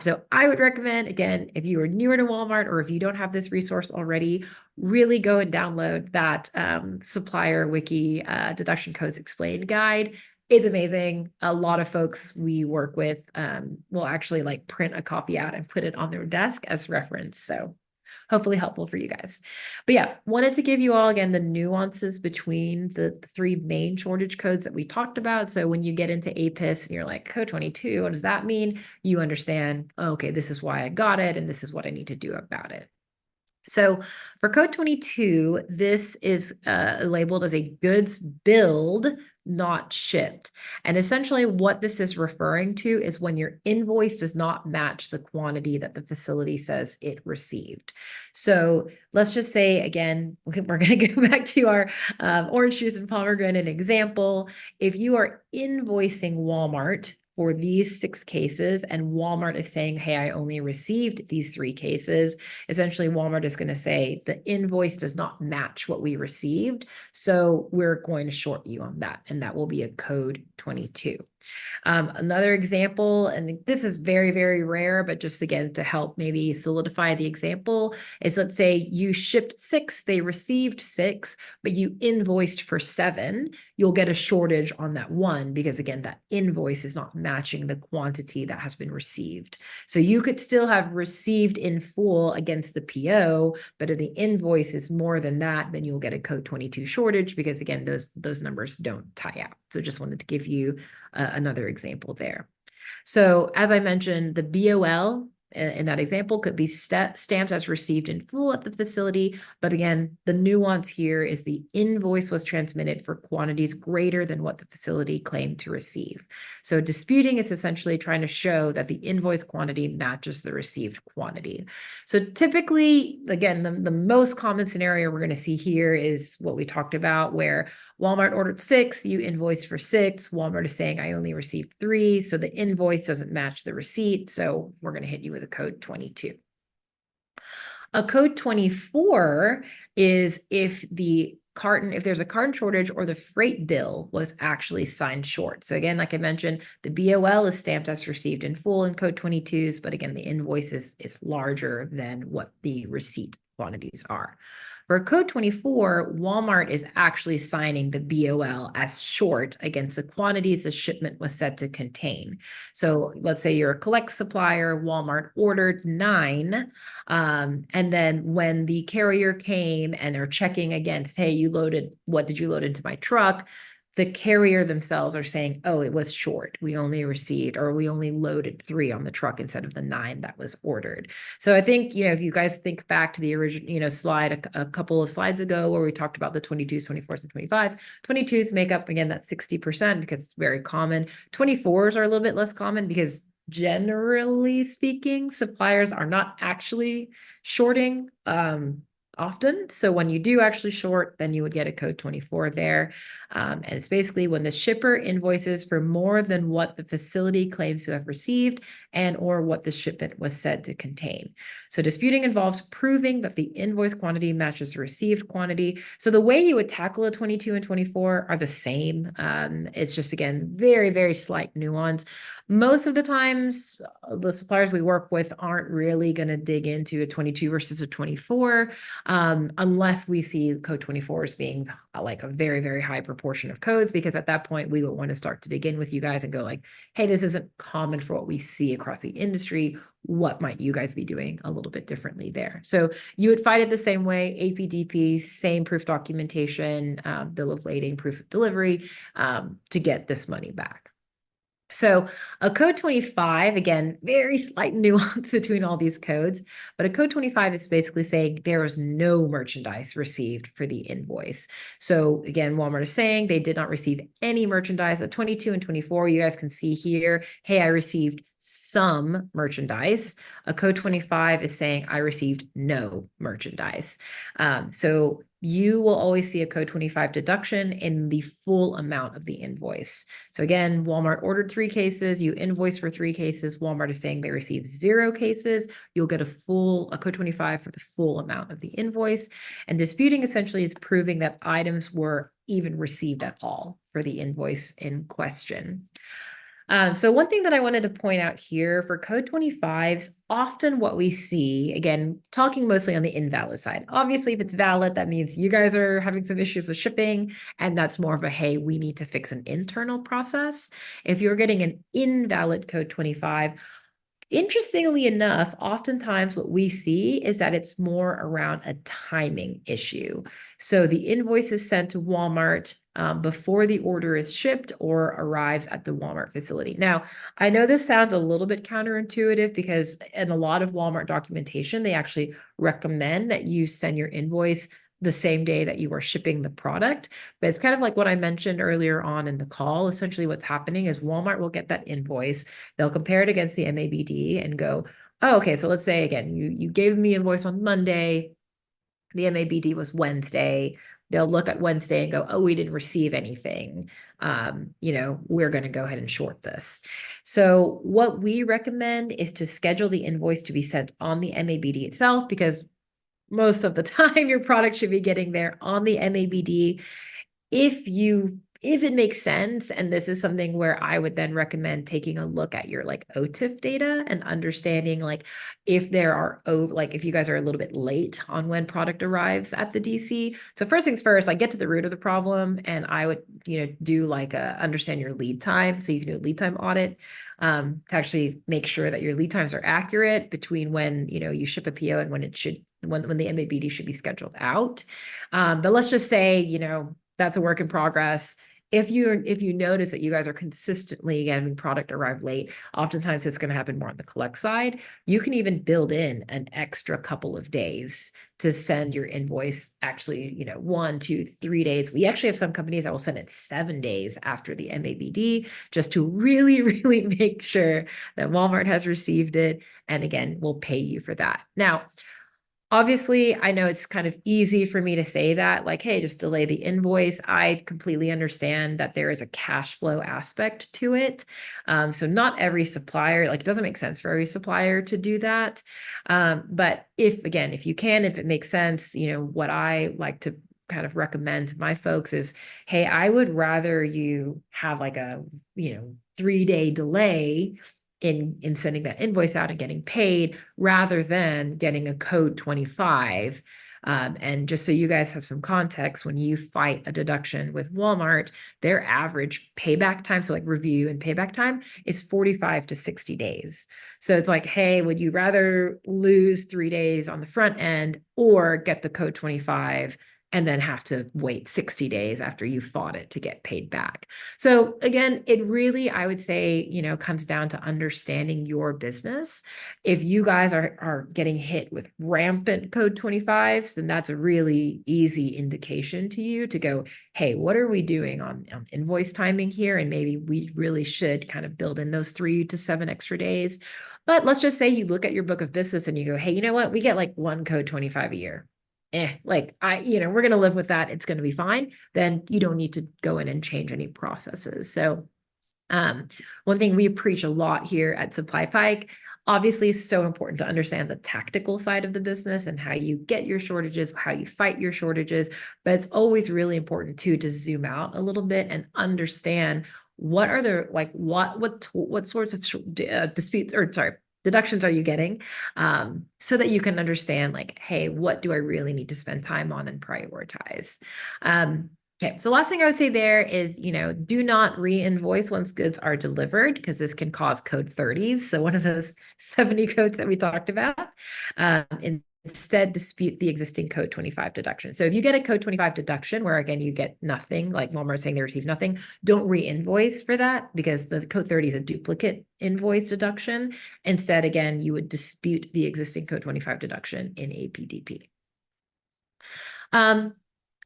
So I would recommend, again, if you are newer to Walmart or if you don't have this resource already, really go and download that Supplier Wiki Deduction Codes Explained guide. It's amazing. A lot of folks we work with will actually print a copy out and put it on their desk as reference. So hopefully helpful for you guys. But yeah, wanted to give you all, again, the nuances between the three main shortage codes that we talked about. So when you get into APIS and you're like, code 22, what does that mean? You understand, okay, this is why I got it, and this is what I need to do about it. So for code 22, this is labeled as a goods billed, not shipped. And essentially what this is referring to is when your invoice does not match the quantity that the facility says it received. So let's just say, again, we're going to go back to our orange juice and pomegranate example. If you are invoicing Walmart for these 6 cases and Walmart is saying, hey, I only received these 3 cases, essentially Walmart is going to say the invoice does not match what we received. So we're going to short you on that. And that will be a code 22. Another example, and this is very, very rare, but just again to help maybe solidify the example, is let's say you shipped 6, they received 6, but you invoiced for 7, you'll get a shortage on that 1 because again, that invoice is not matching the quantity that has been received. So you could still have received in full against the PO, but if the invoice is more than that, then you'll get a code 22 shortage because again, those numbers don't tie out. So just wanted to give you another example there. So as I mentioned, the BOL in that example could be stamped as received in full at the facility. But again, the nuance here is the invoice was transmitted for quantities greater than what the facility claimed to receive. So disputing is essentially trying to show that the invoice quantity matches the received quantity. So typically, again, the most common scenario we're going to see here is what we talked about, where Walmart ordered 6, you invoiced for 6. Walmart is saying, I only received 3. So the invoice doesn't match the receipt. So we're going to hit you with a code 22. A code 24 is if there's a carton shortage or the freight bill was actually signed short. So again, like I mentioned, the BOL is stamped as received in full in code 22s, but again, the invoice is larger than what the receipt quantities are. For code 24, Walmart is actually signing the BOL as short against the quantities the shipment was said to contain. So let's say you're a collect supplier, Walmart ordered 9, and then when the carrier came and are checking against, hey, what did you load into my truck? The carrier themselves are saying, oh, it was short. We only loaded 3 on the truck instead of the 9 that was ordered. So I think, if you guys think back to the original, slide a couple of slides ago where we talked about the 22s, 24s, and 25s, 22s make up, again, that 60% because it's very common. 24s are a little bit less common because generally speaking, suppliers are not actually shorting often. So when you do actually short, then you would get a code 24 there. And it's basically when the shipper invoices for more than what the facility claims to have received and or what the shipment was said to contain. So disputing involves proving that the invoice quantity matches the received quantity. So the way you would tackle a 22 and 24 are the same. It's just, again, very, very slight nuance. Most of the times, the suppliers we work with aren't really going to dig into a 22 versus a 24, unless we see code 24 as being like a very, very high proportion of codes, because at that point, we would want to start to dig in with you guys and go like, hey, this isn't common for what we see across the industry. What might you guys be doing a little bit differently there? So you would fight it the same way, APDP, same proof documentation, bill of lading, proof of delivery, to get this money back. So a code 25, again, very slight nuance between all these codes, but a code 25 is basically saying there was no merchandise received for the invoice. So again, Walmart is saying they did not receive any merchandise. At 22 and 24, you guys can see here, hey, I received some merchandise. A code 25 is saying I received no merchandise. So you will always see a code 25 deduction in the full amount of the invoice. So again, Walmart ordered 3 cases, you invoice for 3 cases, Walmart is saying they received 0 cases, you'll get a code 25 for the full amount of the invoice. And disputing essentially is proving that items were even received at all for the invoice in question. So one thing that I wanted to point out here for code 25s, often what we see, again, talking mostly on the invalid side. Obviously, if it's valid, that means you guys are having some issues with shipping, and that's more of a, hey, we need to fix an internal process. If you're getting an invalid code 25, Interestingly enough, oftentimes what we see is that it's more around a timing issue. So the invoice is sent to Walmart before the order is shipped or arrives at the Walmart facility. Now, I know this sounds a little bit counterintuitive because in a lot of Walmart documentation, they actually recommend that you send your invoice the same day that you are shipping the product. But it's kind of like what I mentioned earlier on in the call. Essentially, what's happening is Walmart will get that invoice. They'll compare it against the MABD and go, oh, okay, so let's say again, you gave me invoice on Monday, the MABD was Wednesday. They'll look at Wednesday and go, oh, we didn't receive anything. We're going to go ahead and short this. So what we recommend is to schedule the invoice to be sent on the MABD itself, because most of the time your product should be getting there on the MABD. If it makes sense, and this is something where I would then recommend taking a look at your like OTIF data and understanding like if there are like if you guys are a little bit late on when product arrives at the DC. So first things first, I get to the root of the problem, and I would do like understand your lead time, so you can do a lead time audit to actually make sure that your lead times are accurate between when you ship a PO and when it should when the MABD should be scheduled out. But let's just say that's a work in progress. If you notice that you guys are consistently having product arrive late, oftentimes it's going to happen more on the collect side. You can even build in an extra couple of days to send your invoice, actually, 1, 2, 3 days. We actually have some companies that will send it 7 days after the MABD, just to really, really make sure that Walmart has received it. And again, we'll pay you for that. Now, obviously, I know it's kind of easy for me to say that, like, hey, just delay the invoice. I completely understand that there is a cash flow aspect to it. So not every supplier, like, it doesn't make sense for every supplier to do that. But if you can, if it makes sense, what I like to kind of recommend to my folks is, hey, I would rather you have like a, 3-day delay in sending that invoice out and getting paid, rather than getting a code 25. And just so you guys have some context, when you fight a deduction with Walmart, their average payback time, so like review and payback time, is 45 to 60 days. So it's like, hey, would you rather lose 3 days on the front end or get the code 25 and then have to wait 60 days after you fought it to get paid back? So again, it really, I would say, comes down to understanding your business. If you guys are getting hit with rampant code 25s, then that's a really easy indication to you to go, hey, what are we doing on invoice timing here? And maybe we really should kind of build in those 3 to 7 extra days. But let's just say you look at your book of business and you go, hey, you know what? We get like 1 code 25 a year. We're going to live with that. It's going to be fine. Then you don't need to go in and change any processes. So one thing we preach a lot here at SupplyPike, obviously it's so important to understand the tactical side of the business and how you get your shortages, how you fight your shortages. But it's always really important too, to zoom out a little bit and understand what are the, like, what sorts of disputes, or sorry, deductions are you getting, so that you can understand, like, hey, what do I really need to spend time on and prioritize? Okay, so last thing I would say there is, do not re-invoice once goods are delivered, because this can cause code 30s. So one of those 70 codes that we talked about. Instead, dispute the existing code 25 deduction. So if you get a code 25 deduction where, again, you get nothing, like Walmart saying they received nothing, don't re-invoice for that, because the code 30 is a duplicate invoice deduction. Instead, again, you would dispute the existing code 25 deduction in APDP.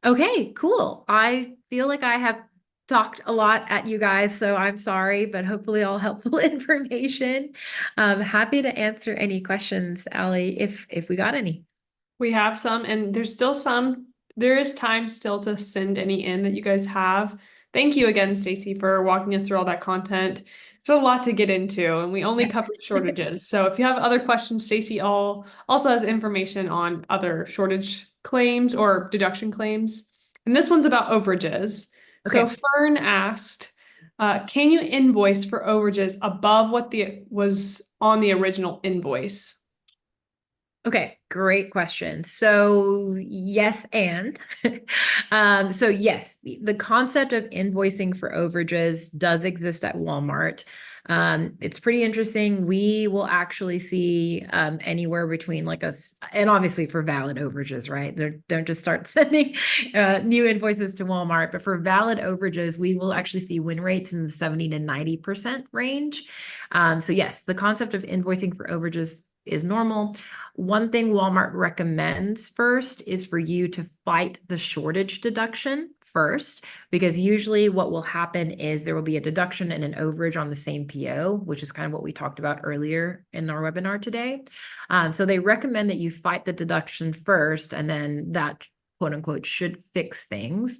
Okay, cool. I feel like I have talked a lot at you guys, so I'm sorry, but hopefully all helpful information. Happy to answer any questions, Allie, if we got any. We have some, and there's still some. There is time still to send any in that you guys have. Thank you again, Stacy, for walking us through all that content. There's a lot to get into, and we only covered shortages. So if you have other questions, Stacy also has information on other shortage claims or deduction claims. And this one's about overages. So Okay. Fern asked, can you invoice for overages above what was on the original invoice? Okay, great question. So yes, and so yes, the concept of invoicing for overages does exist at Walmart. It's pretty interesting. We will actually see anywhere between and obviously for valid overages, right? Don't just start sending new invoices to Walmart, but for valid overages, we will actually see win rates in the 70 to 90% range. So yes, the concept of invoicing for overages is normal. One thing Walmart recommends first is for you to fight the shortage deduction first, because usually what will happen is there will be a deduction and an overage on the same PO, which is kind of what we talked about earlier in our webinar today. So they recommend that you fight the deduction first, and then that quote unquote should fix things.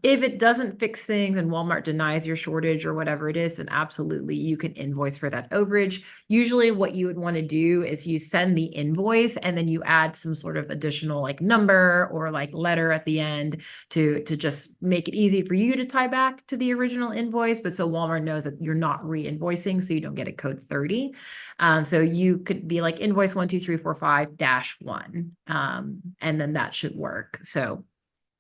If it doesn't fix things and Walmart denies your shortage or whatever it is, then absolutely you can invoice for that overage. Usually what you would want to do is you send the invoice and then you add some sort of additional like number or like letter at the end to just make it easy for you to tie back to the original invoice, but so Walmart knows that you're not re-invoicing, so you don't get a code 30. So you could be like invoice 12345-1, and then that should work. So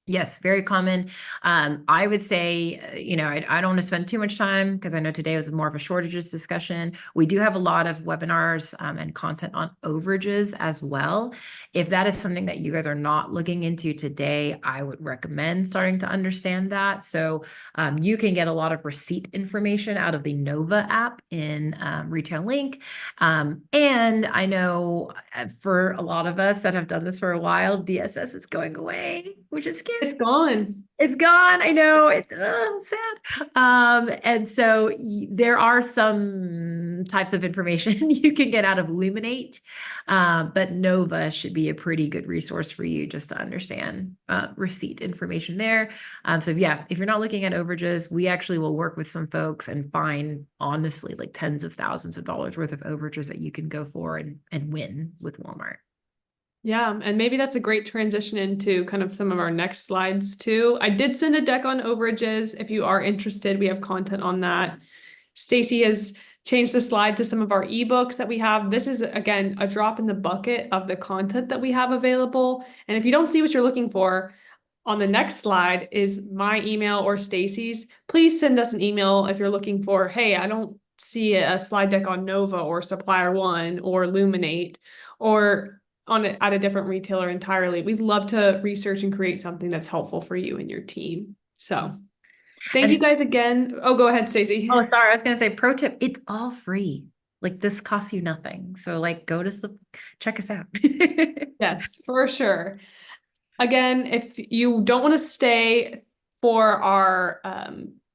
yes, very common. I would say, I don't want to spend too much time because I know today was more of a shortages discussion. We do have a lot of webinars and content on overages as well. If that is something that you guys are not looking into today, I would recommend starting to understand that. So you can get a lot of receipt information out of the Nova app in Retail Link. And I know for a lot of us that have done this for a while, DSS is going away, which is scary. It's gone. It's gone. I know it's sad. And so there are some types of information you can get out of Luminate, but Nova should be a pretty good resource for you just to understand receipt information there. So yeah, if you're not looking at overages, we actually will work with some folks and find honestly like tens of thousands of dollars worth of overages that you can go for and win with Walmart. Yeah, and maybe that's a great transition into kind of some of our next slides too. I did send a deck on overages. If you are interested, we have content on that. Stacy has changed the slide to some of our ebooks that we have. This is, again, a drop in the bucket of the content that we have available. And if you don't see what you're looking for, on the next slide is my email or Stacy's. Please send us an email if you're looking for, hey, I don't see a slide deck on Nova or Supplier One or Luminate or at a different retailer entirely. We'd love to research and create something that's helpful for you and your team. So thank you guys again. Oh, go ahead, Stacey. Oh, sorry. I was going to say pro tip. It's all free. Like this costs you nothing. So like check us out. Yes, for sure. Again, if you don't want to stay for our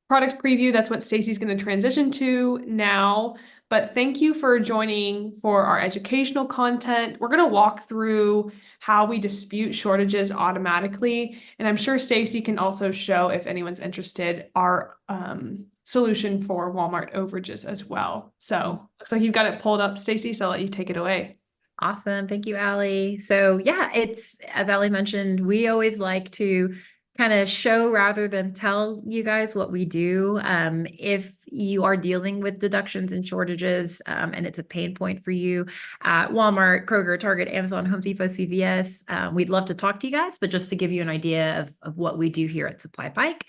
product preview, that's what Stacy's going to transition to now. But thank you for joining for our educational content. We're going to walk through how we dispute shortages automatically. And I'm sure Stacy can also show, if anyone's interested, our solution for Walmart overages as well. So looks like you've got it pulled up, Stacy, so I'll let you take it away. Awesome. Thank you, Allie. So yeah, it's, as Allie mentioned, we always like to kind of show rather than tell you guys what we do. If you are dealing with deductions and shortages, and it's a pain point for you at Walmart, Kroger, Target, Amazon, Home Depot, CVS, we'd love to talk to you guys, but just to give you an idea of what we do here at SupplyPike.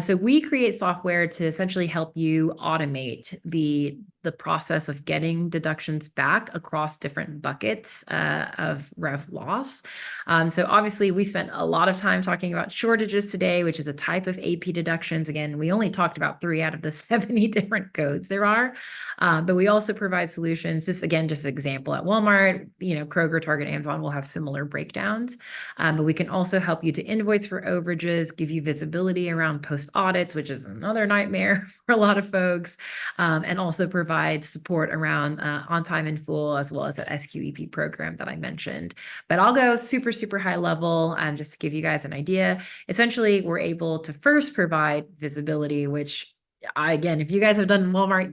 So we create software to essentially help you automate the process of getting deductions back across different buckets of rev loss. So obviously we spent a lot of time talking about shortages today, which is a type of AP deductions. Again, we only talked about 3 out of the 70 different codes there are, but we also provide solutions. Just an example at Walmart, Kroger, Target, Amazon will have similar breakdowns, but we can also help you to invoice for overages, give you visibility around post audits, which is another nightmare for a lot of folks, and also provide support around on time in full, as well as that SQEP program that I mentioned. But I'll go super, super high level just to give you guys an idea. Essentially, we're able to first provide visibility, which again, if you guys have done Walmart,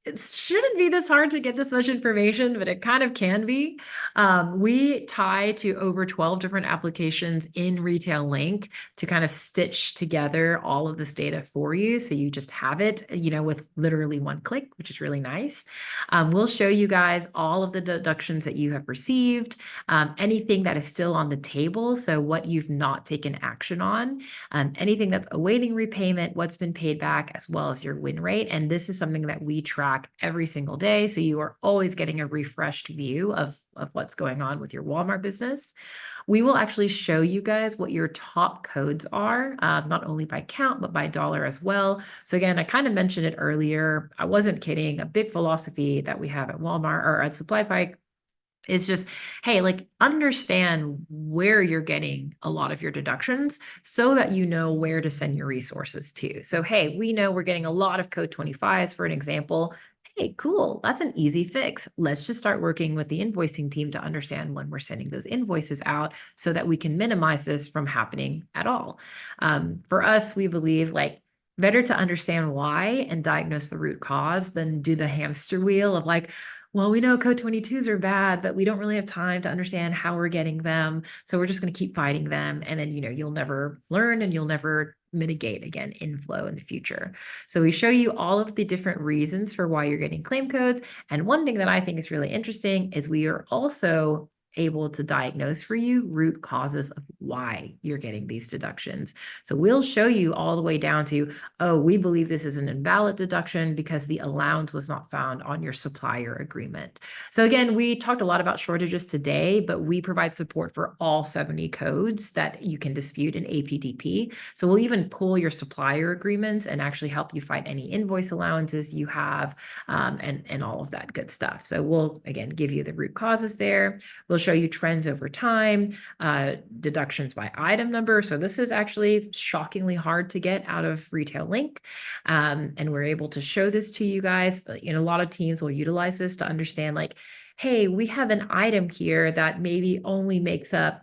It shouldn't be this hard to get this much information, but it kind of can be. We tie to over 12 different applications in Retail Link to kind of stitch together all of this data for you. So you just have it, with literally one click, which is really nice. We'll show you guys all of the deductions that you have received, anything that is still on the table. So what you've not taken action on, anything that's awaiting repayment, what's been paid back, as well as your win rate. And this is something that we track every single day. So you are always getting a refreshed view of what's going on with your Walmart business. We will actually show you guys what your top codes are, not only by count, but by dollar as well. So again, I kind of mentioned it earlier. I wasn't kidding. A big philosophy that we have at Walmart or at SupplyPike is just, hey, like understand where you're getting a lot of your deductions so that you know where to send your resources to. So, hey, we know we're getting a lot of code 25s for an example. Hey, cool. That's an easy fix. Let's just start working with the invoicing team to understand when we're sending those invoices out so that we can minimize this from happening at all. For us, we believe like better to understand why and diagnose the root cause than do the hamster wheel of like, well, we know code 22s are bad, but we don't really have time to understand how we're getting them. So we're just going to keep fighting them. And then, you'll never learn and you'll never mitigate again inflow in the future. So we show you all of the different reasons for why you're getting claim codes. And one thing that I think is really interesting is we are also able to diagnose for you root causes of why you're getting these deductions. So we'll show you all the way down to, oh, we believe this is an invalid deduction because the allowance was not found on your supplier agreement. So again, we talked a lot about shortages today, but we provide support for all 70 codes that you can dispute in APDP. So we'll even pull your supplier agreements and actually help you find any invoice allowances you have, and all of that good stuff. So we'll, again, give you the root causes there. We'll show you trends over time, deductions by item number. So this is actually shockingly hard to get out of Retail Link. And we're able to show this to you guys. A lot of teams will utilize this to understand like, hey, we have an item here that maybe only makes up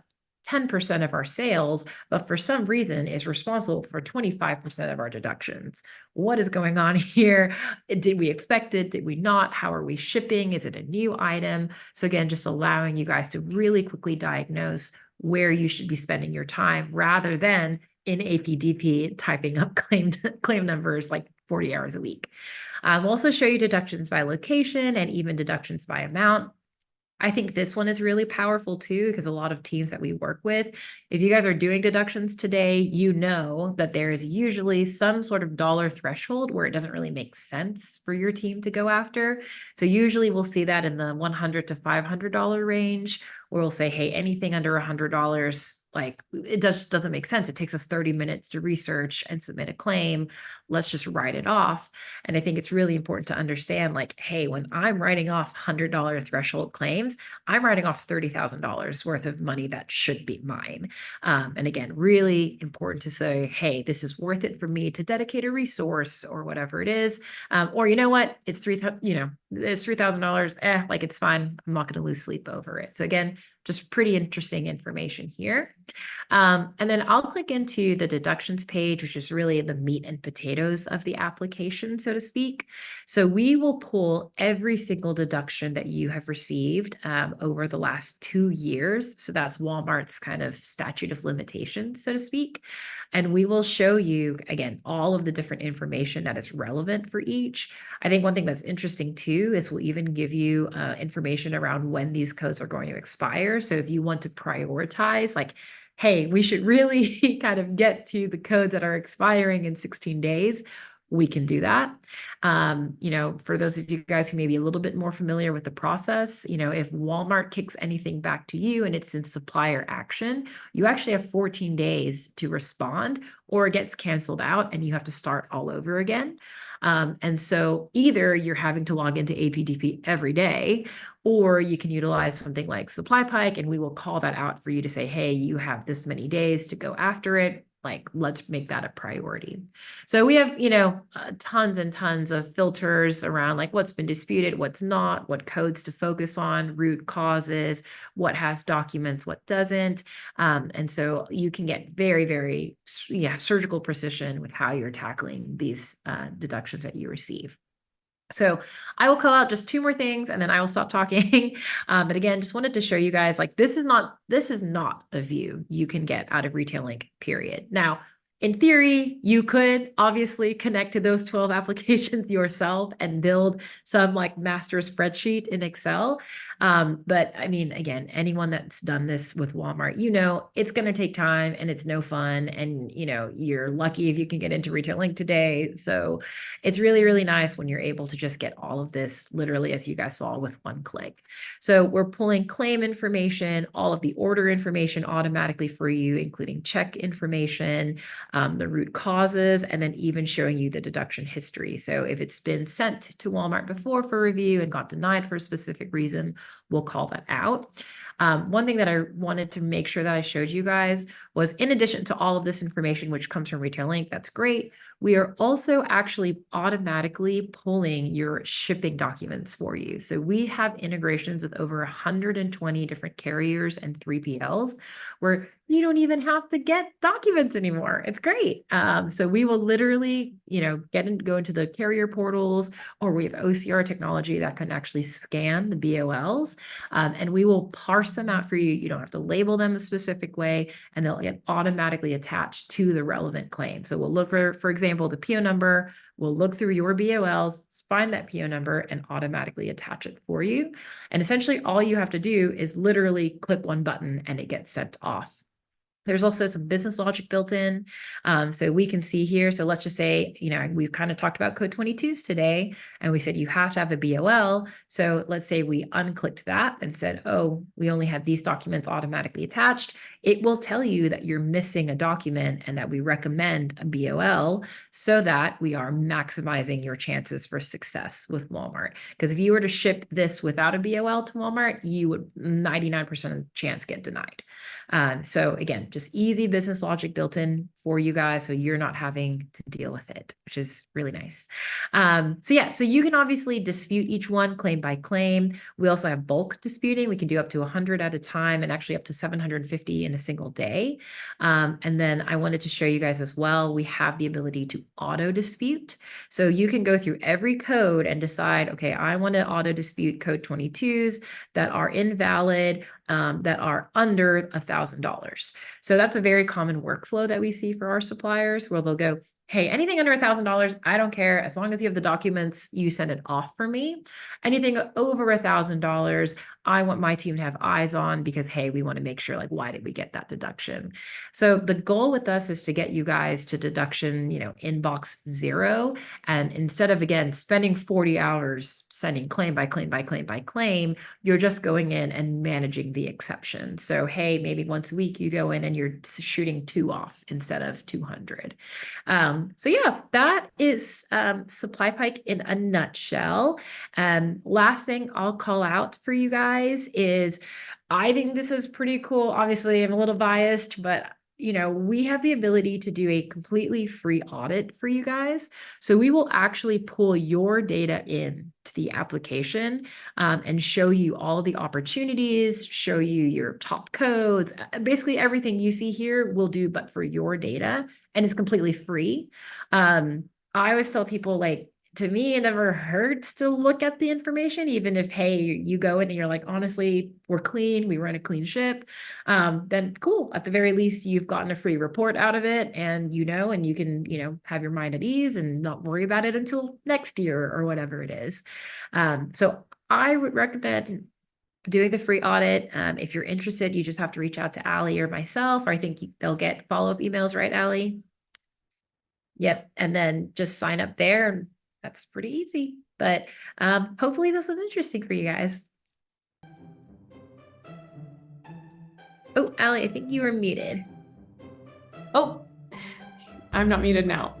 10% of our sales, but for some reason is responsible for 25% of our deductions. What is going on here? Did we expect it? Did we not? How are we shipping? Is it a new item? So again, just allowing you guys to really quickly diagnose where you should be spending your time rather than in APDP typing up claim numbers like 40 hours a week. We'll also show you deductions by location and even deductions by amount. I think this one is really powerful too, because a lot of teams that we work with, if you guys are doing deductions today, you know that there is usually some sort of dollar threshold where it doesn't really make sense for your team to go after. So usually we'll see that in the $100 to $500 range, where we'll say, hey, anything under $100, like it just doesn't make sense. It takes us 30 minutes to research and submit a claim. Let's just write it off. And I think it's really important to understand like, hey, when I'm writing off $100 threshold claims, I'm writing off $30,000 worth of money that should be mine. And again, really important to say, hey, this is worth it for me to dedicate a resource or whatever it is. Or you know what, it's $3,000. Like it's fine. I'm not going to lose sleep over it. So again, just pretty interesting information here. And then I'll click into the deductions page, which is really the meat and potatoes of the application, so to speak. So we will pull every single deduction that you have received over the last 2 years. So that's Walmart's kind of statute of limitations, so to speak. And we will show you, again, all of the different information that is relevant for each. I think one thing that's interesting too is we'll even give you information around when these codes are going to expire. So if you want to prioritize, like, hey, we should really kind of get to the codes that are expiring in 16 days, we can do that. For those of you guys who may be a little bit more familiar with the process, if Walmart kicks anything back to you and it's in supplier action, you actually have 14 days to respond or it gets canceled out and you have to start all over again. And so either you're having to log into APDP every day, or you can utilize something like SupplyPike and we will call that out for you to say, hey, you have this many days to go after it. Like, let's make that a priority. So we have, tons and tons of filters around like what's been disputed, what's not, what codes to focus on, root causes, what has documents, what doesn't. And so you can get very, very, surgical precision with how you're tackling these deductions that you receive. So I will call out just two more things and then I will stop talking. But again, just wanted to show you guys, like, this is not a view you can get out of Retail Link, period. Now, in theory, you could obviously connect to those 12 applications yourself and build some like master spreadsheet in Excel. But I mean, again, anyone that's done this with Walmart, you know, it's going to take time and it's no fun. And, you know, you're lucky if you can get into Retail Link today. So it's really, really nice when you're able to just get all of this literally, as you guys saw, with one click. So we're pulling claim information, all of the order information automatically for you, including check information, the root causes, and then even showing you the deduction history. So if it's been sent to Walmart before for review and got denied for a specific reason, we'll call that out. One thing that I wanted to make sure that I showed you guys was, in addition to all of this information, which comes from Retail Link, that's great, we are also actually automatically pulling your shipping documents for you. So we have integrations with over 120 different carriers and 3PLs where you don't even have to get documents anymore. It's great. So we will literally, you know, go into the carrier portals, or we have OCR technology that can actually scan the BOLs, and we will parse them out for you. You don't have to label them a specific way, and they'll get automatically attached to the relevant claim. So we'll look for example, the PO number, we'll look through your BOLs, find that PO number, and automatically attach it for you. And essentially all you have to do is literally click one button and it gets sent off. There's also some business logic built in. So we can see here. So let's just say, you know, we've kind of talked about code 22s today, and we said you have to have a BOL. So let's say we unclicked that and said, oh, we only have these documents automatically attached. It will tell you that you're missing a document and that we recommend a BOL so that we are maximizing your chances for success with Walmart. Because if you were to ship this without a BOL to Walmart, you would 99% chance get denied. So again, just easy business logic built in for you guys, so you're not having to deal with it, which is really nice. So yeah, so you can obviously dispute each one claim by claim. We also have bulk disputing. We can do up to 100 at a time and actually up to 750 in a single day. And then I wanted to show you guys as well, we have the ability to auto dispute. So you can go through every code and decide, okay, I want to auto dispute code 22s that are invalid, that are under $1,000. So that's a very common workflow that we see for our suppliers, where they'll go, hey, anything under $1,000, I don't care. As long as you have the documents, you send it off for me. Anything over $1,000, I want my team to have eyes on, because, hey, we want to make sure, like, why did we get that deduction? So the goal with us is to get you guys to deduction, you know, inbox 0. And instead of, again, spending 40 hours sending claim by claim by claim by claim, you're just going in and managing the exception. So, hey, maybe once a week you go in and you're shooting 2 off instead of 200. So yeah, that is SupplyPike in a nutshell. Last thing I'll call out for you guys is, I think this is pretty cool. Obviously, I'm a little biased, but you know, we have the ability to do a completely free audit for you guys. So we will actually pull your data in to the application, and show you all the opportunities, show you your top codes, basically everything you see here we'll do, but for your data, and it's completely free. I always tell people, like, to me, it never hurts to look at the information, even if, hey, you go in and you're like, honestly, we're clean, we run a clean ship, then cool. At the very least, you've gotten a free report out of it, and you know, and you can, you know, have your mind at ease and not worry about it until next year or whatever it is. So I would recommend doing the free audit. If you're interested, you just have to reach out to Allie or myself, or I think they'll get follow-up emails, right, Allie? Yep. And then just sign up there, and that's pretty easy. But hopefully this was interesting for you guys. Oh, Allie, I think you were muted. Oh, I'm not muted now.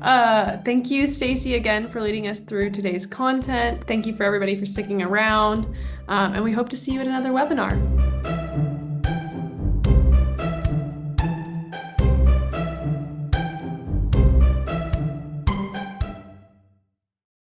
Thank you, Stacy, again for leading us through today's content. Thank you for everybody for sticking around. And we hope to see you at another webinar.